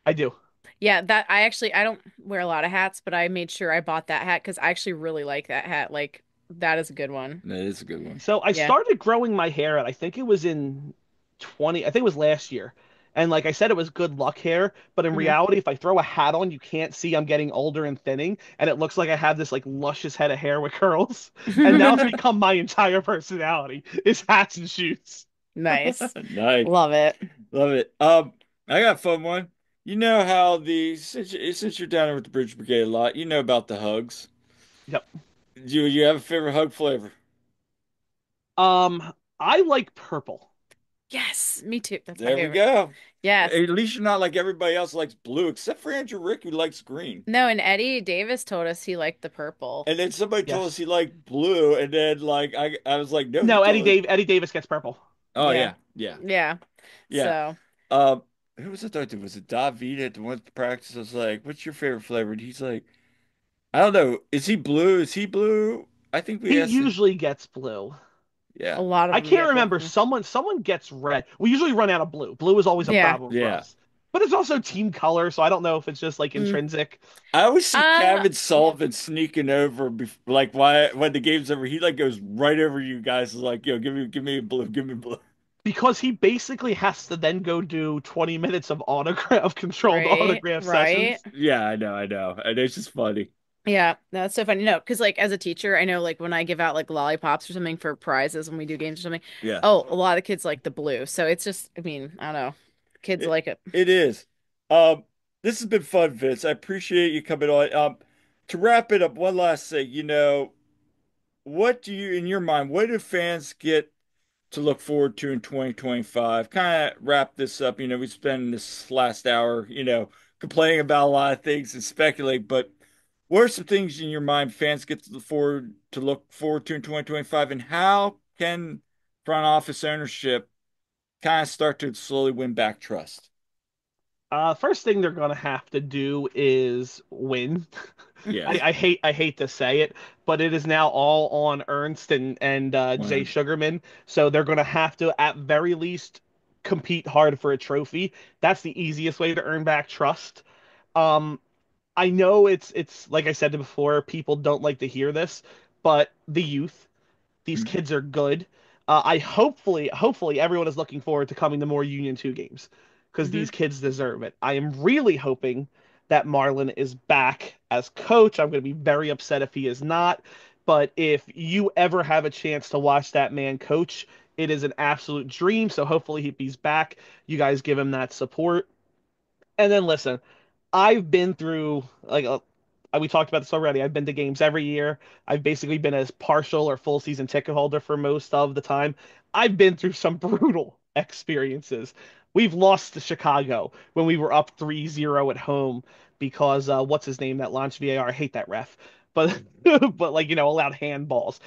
Speaker 3: I do.
Speaker 1: Yeah, that I don't wear a lot of hats, but I made sure I bought that hat because I actually really like that hat. Like that is a good one.
Speaker 2: That is a good one.
Speaker 3: So I
Speaker 1: Yeah.
Speaker 3: started growing my hair out. I think it was in 20, I think it was last year. And like I said, it was good luck hair, but in
Speaker 1: Hmm.
Speaker 3: reality, if I throw a hat on, you can't see I'm getting older and thinning, and it looks like I have this like luscious head of hair with curls. And now it's become my entire personality is hats and shoes.
Speaker 1: Nice.
Speaker 2: Nice.
Speaker 1: Love it.
Speaker 2: Love it. I got a fun one. You know how since you're down there with the Bridge Brigade a lot, you know about the hugs.
Speaker 3: Yep.
Speaker 2: Do you have a favorite hug flavor?
Speaker 3: Um, I like purple.
Speaker 1: Yes, me too. That's my
Speaker 2: There we
Speaker 1: favorite.
Speaker 2: go.
Speaker 1: Yes.
Speaker 2: At least you're not like everybody else likes blue, except for Andrew Rick, who likes green.
Speaker 1: No, and Eddie Davis told us he liked the purple.
Speaker 2: And then somebody told us
Speaker 3: Yes.
Speaker 2: he liked blue, and then like I was like, no, you
Speaker 3: No,
Speaker 2: told us.
Speaker 3: Eddie Davis gets purple.
Speaker 2: Oh
Speaker 1: Yeah.
Speaker 2: yeah, yeah,
Speaker 1: Yeah.
Speaker 2: yeah.
Speaker 1: So,
Speaker 2: Um, who was it that did? Was it David at the one practice? I was like, what's your favorite flavor? And he's like, I don't know. Is he blue? Is he blue? I think we
Speaker 3: He
Speaker 2: asked him.
Speaker 3: usually gets blue.
Speaker 1: a
Speaker 2: Yeah,
Speaker 1: lot of
Speaker 3: I
Speaker 1: them
Speaker 3: can't
Speaker 1: get
Speaker 3: remember.
Speaker 1: blue.
Speaker 3: Someone gets red. We usually run out of blue. Blue is always a
Speaker 1: Yeah.
Speaker 3: problem for
Speaker 2: yeah.
Speaker 3: us. But it's also team color, so I don't know if it's just like
Speaker 1: Mm.
Speaker 3: intrinsic.
Speaker 2: I always see
Speaker 1: Uh,
Speaker 2: Kevin Sullivan sneaking over, like why when the game's over, he like goes right over you guys, is like, yo, give me a blue, give me a blue.
Speaker 3: Because he basically has to then go do 20 minutes of autograph controlled
Speaker 1: right,
Speaker 3: autograph
Speaker 1: right.
Speaker 3: sessions.
Speaker 2: Yeah, I know, and it's just funny.
Speaker 1: Yeah, that's so funny. No, because like as a teacher, I know like when I give out like lollipops or something for prizes when we do games or something.
Speaker 2: Yeah,
Speaker 1: Oh, a lot of kids like the blue. So it's just, I mean, I don't know. Kids
Speaker 2: it
Speaker 1: like it.
Speaker 2: it is. Um, this has been fun, Vince. I appreciate you coming on. To wrap it up, one last thing. What do you, in your mind, what do fans get to look forward to in 2025? Kind of wrap this up. We spent this last hour, complaining about a lot of things and speculate, but what are some things in your mind fans get to look forward to in 2025, and how can front office ownership kind of start to slowly win back trust?
Speaker 3: First thing they're gonna have to do is win.
Speaker 2: Yes.
Speaker 3: I hate to say it, but it is now all on Ernst and Jay
Speaker 2: Well,
Speaker 3: Sugarman. So they're gonna have to, at very least, compete hard for a trophy. That's the easiest way to earn back trust. Um, I know it's like I said before, people don't like to hear this, but the youth, these
Speaker 2: mm,
Speaker 3: kids are good. I hopefully everyone is looking forward to coming to more Union 2 games because
Speaker 1: Hmm.
Speaker 3: these kids deserve it. I am really hoping that Marlon is back as coach. I'm going to be very upset if he is not. But if you ever have a chance to watch that man coach, it is an absolute dream. So hopefully he's back. You guys give him that support. And then listen, I've been through we talked about this already. I've been to games every year. I've basically been a partial or full season ticket holder for most of the time. I've been through some brutal experiences. We've lost to Chicago when we were up 3-0 at home because what's his name that launched VAR? I hate that ref. But but like allowed handballs.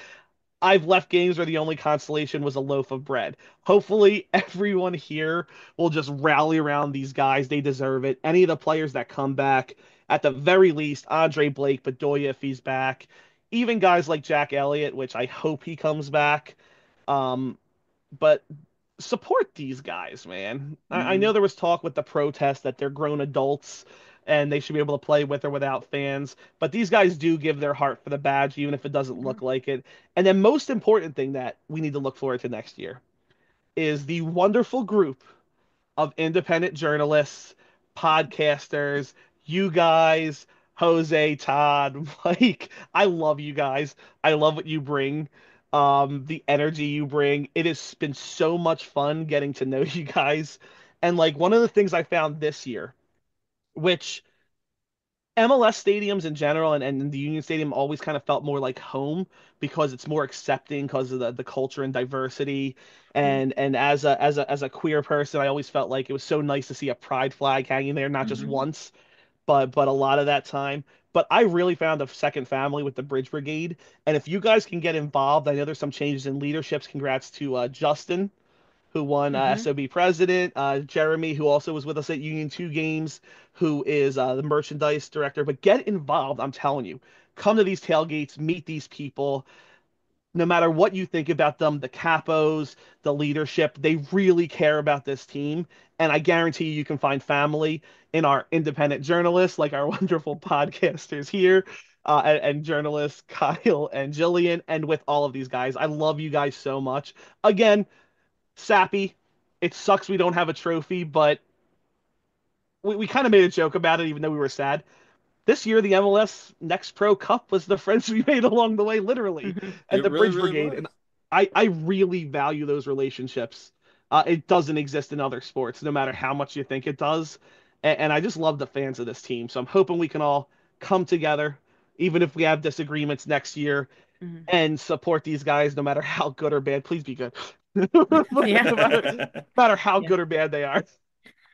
Speaker 3: I've left games where the only consolation was a loaf of bread. Hopefully, everyone here will just rally around these guys. They deserve it. Any of the players that come back, at the very least, Andre Blake, Bedoya if he's back, even guys like Jack Elliott, which I hope he comes back. Um, but support these guys, man. I know
Speaker 2: mm,
Speaker 3: there was talk with the protest that they're grown adults and they should be able to play with or without fans, but these guys do give their heart for the badge, even if it doesn't look like it. And then, most important thing that we need to look forward to next year is the wonderful group of independent journalists, podcasters, you guys, Jose, Todd, Mike. I love you guys. I love what you bring. The energy you bring. It has been so much fun getting to know you guys. And like one of the things I found this year, which MLS stadiums in general and the Union Stadium always kind of felt more like home because it's more accepting because of the culture and diversity. And as a queer person, I always felt like it was so nice to see a pride flag hanging there, not just
Speaker 2: mhm.
Speaker 3: once, but a lot of that time. But I really found a second family with the Bridge Brigade. And if you guys can get involved, I know there's some changes in leaderships. Congrats to Justin who won
Speaker 1: Hmm.
Speaker 3: SOB president, Jeremy, who also was with us at Union 2 games, who is the merchandise director. But get involved, I'm telling you. Come to these tailgates, meet these people. No matter what you think about them, the capos, the leadership, they really care about this team. And I guarantee you can find family in our independent journalists, like our wonderful podcasters here, and journalists Kyle and Jillian, and with all of these guys. I love you guys so much. Again, sappy. It sucks we don't have a trophy, but we kind of made a joke about it, even though we were sad. This year, the MLS Next Pro Cup was the friends we made along the way, literally, and
Speaker 2: It
Speaker 3: the
Speaker 2: really,
Speaker 3: Bridge
Speaker 2: really
Speaker 3: Brigade.
Speaker 2: was.
Speaker 3: And I really value those relationships. It doesn't exist in other sports, no matter how much you think it does. And I just love the fans of this team. So I'm hoping we can all come together, even if we have disagreements next year,
Speaker 1: Hmm.
Speaker 3: and support these guys, no matter how good or bad. Please be good. no
Speaker 1: Yeah.
Speaker 3: matter, no matter how
Speaker 1: Yeah.
Speaker 3: good or bad they are.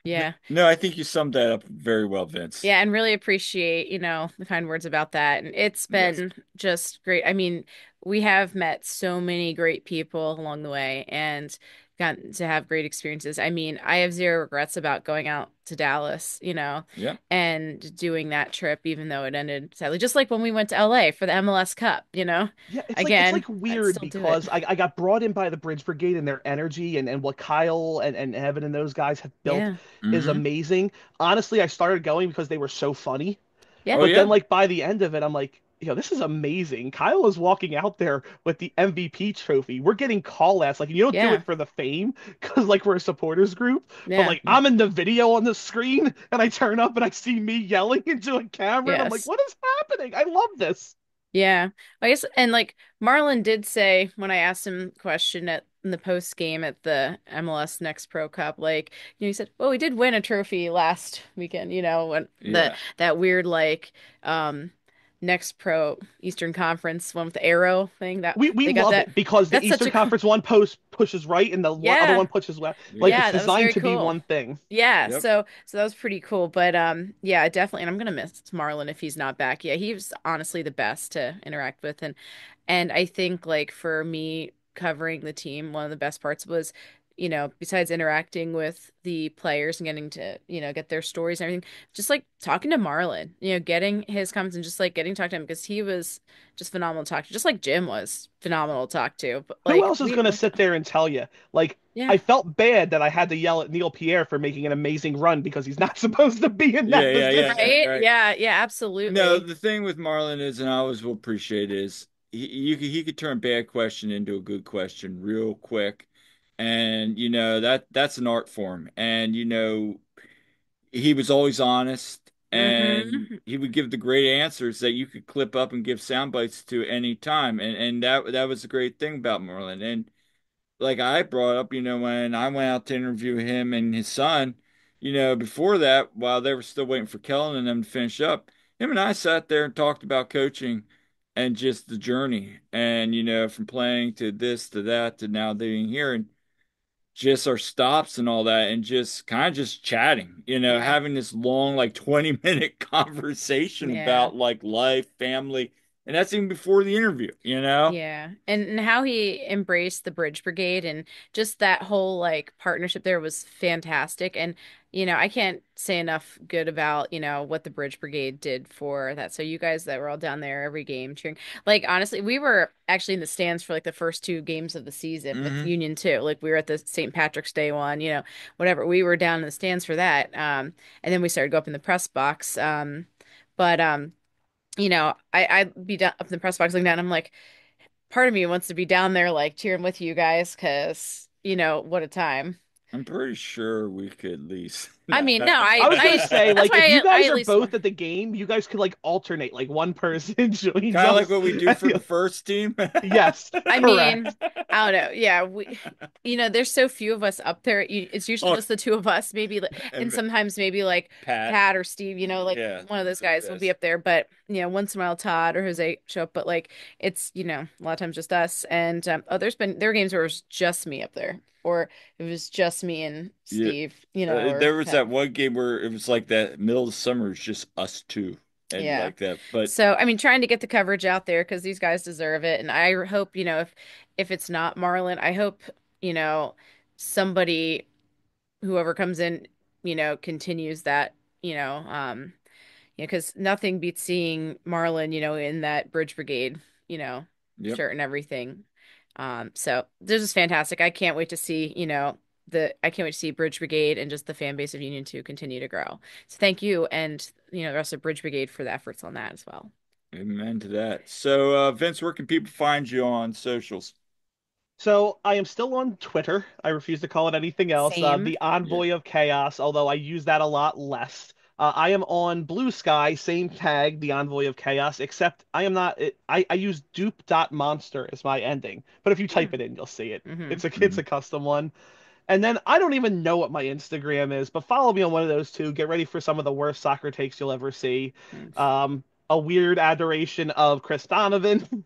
Speaker 1: Yeah.
Speaker 2: No, I think you summed that up very well, Vince.
Speaker 1: Yeah, and really appreciate, the kind words about that. And it's
Speaker 2: Yes.
Speaker 1: been just great. I mean, we have met so many great people along the way and gotten to have great experiences. I mean, I have zero regrets about going out to Dallas,
Speaker 2: Yeah.
Speaker 1: and doing that trip, even though it ended sadly, just like when we went to LA for the MLS Cup.
Speaker 3: Yeah, it's like
Speaker 1: Again, I'd
Speaker 3: weird
Speaker 1: still do it.
Speaker 3: because I got brought in by the Bridge Brigade and their energy and what Kyle and Evan and those guys have built
Speaker 1: Yeah.
Speaker 3: is
Speaker 2: Hmm.
Speaker 3: amazing. Honestly, I started going because they were so funny.
Speaker 1: Yeah.
Speaker 2: Oh
Speaker 3: But then
Speaker 2: yeah.
Speaker 3: like by the end of it, I'm like, this is amazing. Kyle is walking out there with the MVP trophy. We're getting call outs. Like you don't do
Speaker 1: Yeah.
Speaker 3: it for the fame because like we're a supporters group, but
Speaker 1: Yeah.
Speaker 3: like I'm in the video on the screen and I turn up and I see me yelling into a camera and I'm like,
Speaker 1: Yes.
Speaker 3: what is happening? I love this.
Speaker 1: Yeah. I guess, and like Marlon did say when I asked him a question in the post game at the MLS Next Pro Cup, like, he said, "Well, we did win a trophy last weekend, when the
Speaker 2: Yeah.
Speaker 1: that weird like Next Pro Eastern Conference one with the arrow thing that
Speaker 3: We
Speaker 1: they got
Speaker 3: love
Speaker 1: that.
Speaker 3: it because the
Speaker 1: That's such
Speaker 3: Eastern
Speaker 1: a cool.
Speaker 3: Conference one post pushes right and the other
Speaker 1: Yeah.
Speaker 3: one pushes left. Like
Speaker 2: Yeah.
Speaker 3: it's
Speaker 1: Yeah, that was
Speaker 3: designed
Speaker 1: very
Speaker 3: to be
Speaker 1: cool.
Speaker 3: one thing.
Speaker 1: Yeah,
Speaker 2: Yep.
Speaker 1: so that was pretty cool. But yeah, definitely, and I'm gonna miss Marlon if he's not back. Yeah, he was honestly the best to interact with, and I think like for me covering the team, one of the best parts was, besides interacting with the players and getting to, get their stories and everything, just like talking to Marlon, getting his comments and just like getting to talk to him because he was just phenomenal to talk to, just like Jim was phenomenal to talk to. But
Speaker 3: Who
Speaker 1: like
Speaker 3: else is
Speaker 1: we
Speaker 3: going to
Speaker 1: went to,
Speaker 3: sit there and tell you? Like,
Speaker 1: yeah.
Speaker 3: I felt bad that I had to yell at Neil Pierre for making an amazing run because he's not supposed to be in
Speaker 2: Yeah,
Speaker 3: that
Speaker 2: yeah, yeah.
Speaker 3: position.
Speaker 1: Right?
Speaker 2: Right.
Speaker 1: Yeah, yeah,
Speaker 2: No,
Speaker 1: absolutely.
Speaker 2: the thing with Marlon is, and I always will appreciate is he could turn a bad question into a good question real quick, and that's an art form, and he was always honest, and
Speaker 1: Hmm.
Speaker 2: he would give the great answers that you could clip up and give sound bites to any time, and that was the great thing about Marlon, and like I brought up, when I went out to interview him and his son, before that, while they were still waiting for Kellen and them to finish up, him and I sat there and talked about coaching and just the journey. And, from playing to this to that to now being here and just our stops and all that and just kind of just chatting,
Speaker 1: Yeah.
Speaker 2: having this long, like 20-minute conversation
Speaker 1: Yeah.
Speaker 2: about like life, family. And that's even before the interview, you know?
Speaker 1: Yeah. And how he embraced the Bridge Brigade and just that whole like partnership there was fantastic. And, I can't say enough good about, what the Bridge Brigade did for that. So you guys that were all down there every game cheering. Like honestly, we were actually in the stands for like the first two games of the season with
Speaker 2: Hmm.
Speaker 1: Union too. Like we were at the St. Patrick's Day one, whatever. We were down in the stands for that. And then we started to go up in the press box. But I'd be down up in the press box looking down. I'm like, part of me wants to be down there, like cheering with you guys, because what a time.
Speaker 2: I'm pretty sure we could at least.
Speaker 1: I
Speaker 2: No.
Speaker 1: mean, no,
Speaker 3: I was gonna say,
Speaker 1: that's
Speaker 3: like, if
Speaker 1: why
Speaker 3: you
Speaker 1: I
Speaker 3: guys
Speaker 1: at
Speaker 3: are
Speaker 1: least want.
Speaker 3: both at the game, you guys could like alternate. Like one person joins
Speaker 2: Kind of like
Speaker 3: us.
Speaker 2: what we do for the first team.
Speaker 3: Yes,
Speaker 1: I mean,
Speaker 3: correct.
Speaker 1: I don't know. Yeah, there's so few of us up there. It's usually
Speaker 2: Oh,
Speaker 1: just the two of us, maybe, and
Speaker 2: and
Speaker 1: sometimes maybe like
Speaker 2: Pat.
Speaker 1: Pat or Steve. Like
Speaker 2: Yeah,
Speaker 1: one of those
Speaker 2: he's the
Speaker 1: guys will be
Speaker 2: best.
Speaker 1: up there. But once in a while Todd or Jose show up. But like it's a lot of times just us. And there were games where it was just me up there, or it was just me and
Speaker 2: Yeah,
Speaker 1: Steve. Or
Speaker 2: there was
Speaker 1: Pat.
Speaker 2: that one game where it was like that middle of the summer, it's just us two, and
Speaker 1: Yeah.
Speaker 2: like that. But
Speaker 1: So, I mean, trying to get the coverage out there because these guys deserve it. And I hope, if it's not Marlon, I hope, you know, somebody, whoever comes in, continues that, because nothing beats seeing Marlon, in that Bridge Brigade, you know,
Speaker 2: Yep.
Speaker 1: shirt and everything. So this is fantastic. I can't wait to see, I can't wait to see Bridge Brigade and just the fan base of Union 2 continue to grow. So thank you and, the rest of Bridge Brigade for the efforts on that as well.
Speaker 2: Amen to that. So, Vince, where can people find you on socials?
Speaker 3: So I am still on Twitter. I refuse to call it anything else.
Speaker 1: Same.
Speaker 3: The
Speaker 2: Yeah.
Speaker 3: Envoy of Chaos, although I use that a lot less. I am on Blue Sky, same tag, the Envoy of Chaos, except I am not. I use dupe.monster as my ending. But if you type
Speaker 1: Hmm.
Speaker 3: it in, you'll see it.
Speaker 1: Hmm.
Speaker 3: It's a custom one. And then I don't even know what my Instagram is, but follow me on one of those two. Get ready for some of the worst soccer takes you'll ever see.
Speaker 1: Nice.
Speaker 3: A weird adoration of Chris Donovan,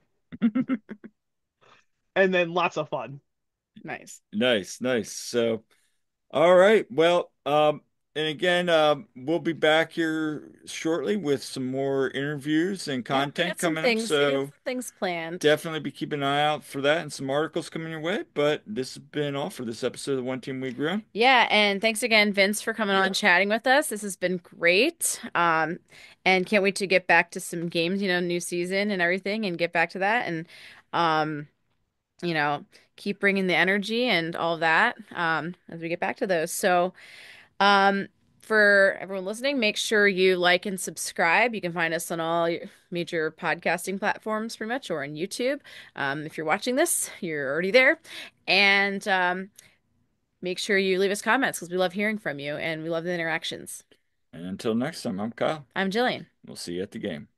Speaker 3: and then lots of fun.
Speaker 1: Nice.
Speaker 2: Nice, nice. So, all right. Well, and again, we'll be back here shortly with some more interviews and
Speaker 1: Yep,
Speaker 2: content coming up.
Speaker 1: we got
Speaker 2: So
Speaker 1: some things planned.
Speaker 2: definitely be keeping an eye out for that and some articles coming your way. But this has been all for this episode of the One Team We Grow.
Speaker 1: Yeah, and thanks again, Vince, for coming on chatting with us. This has been great. And can't wait to get back to some games, new season and everything, and get back to that and um, you know, keep bringing the energy and all of that as we get back to those. So, um, for everyone listening, make sure you like and subscribe. You can find us on all your major podcasting platforms pretty much or on YouTube. If you're watching this, you're already there. And make sure you leave us comments because we love hearing from you and we love the interactions.
Speaker 2: And until next time, I'm Kyle.
Speaker 1: I'm Jillian.
Speaker 2: We'll see you at the game.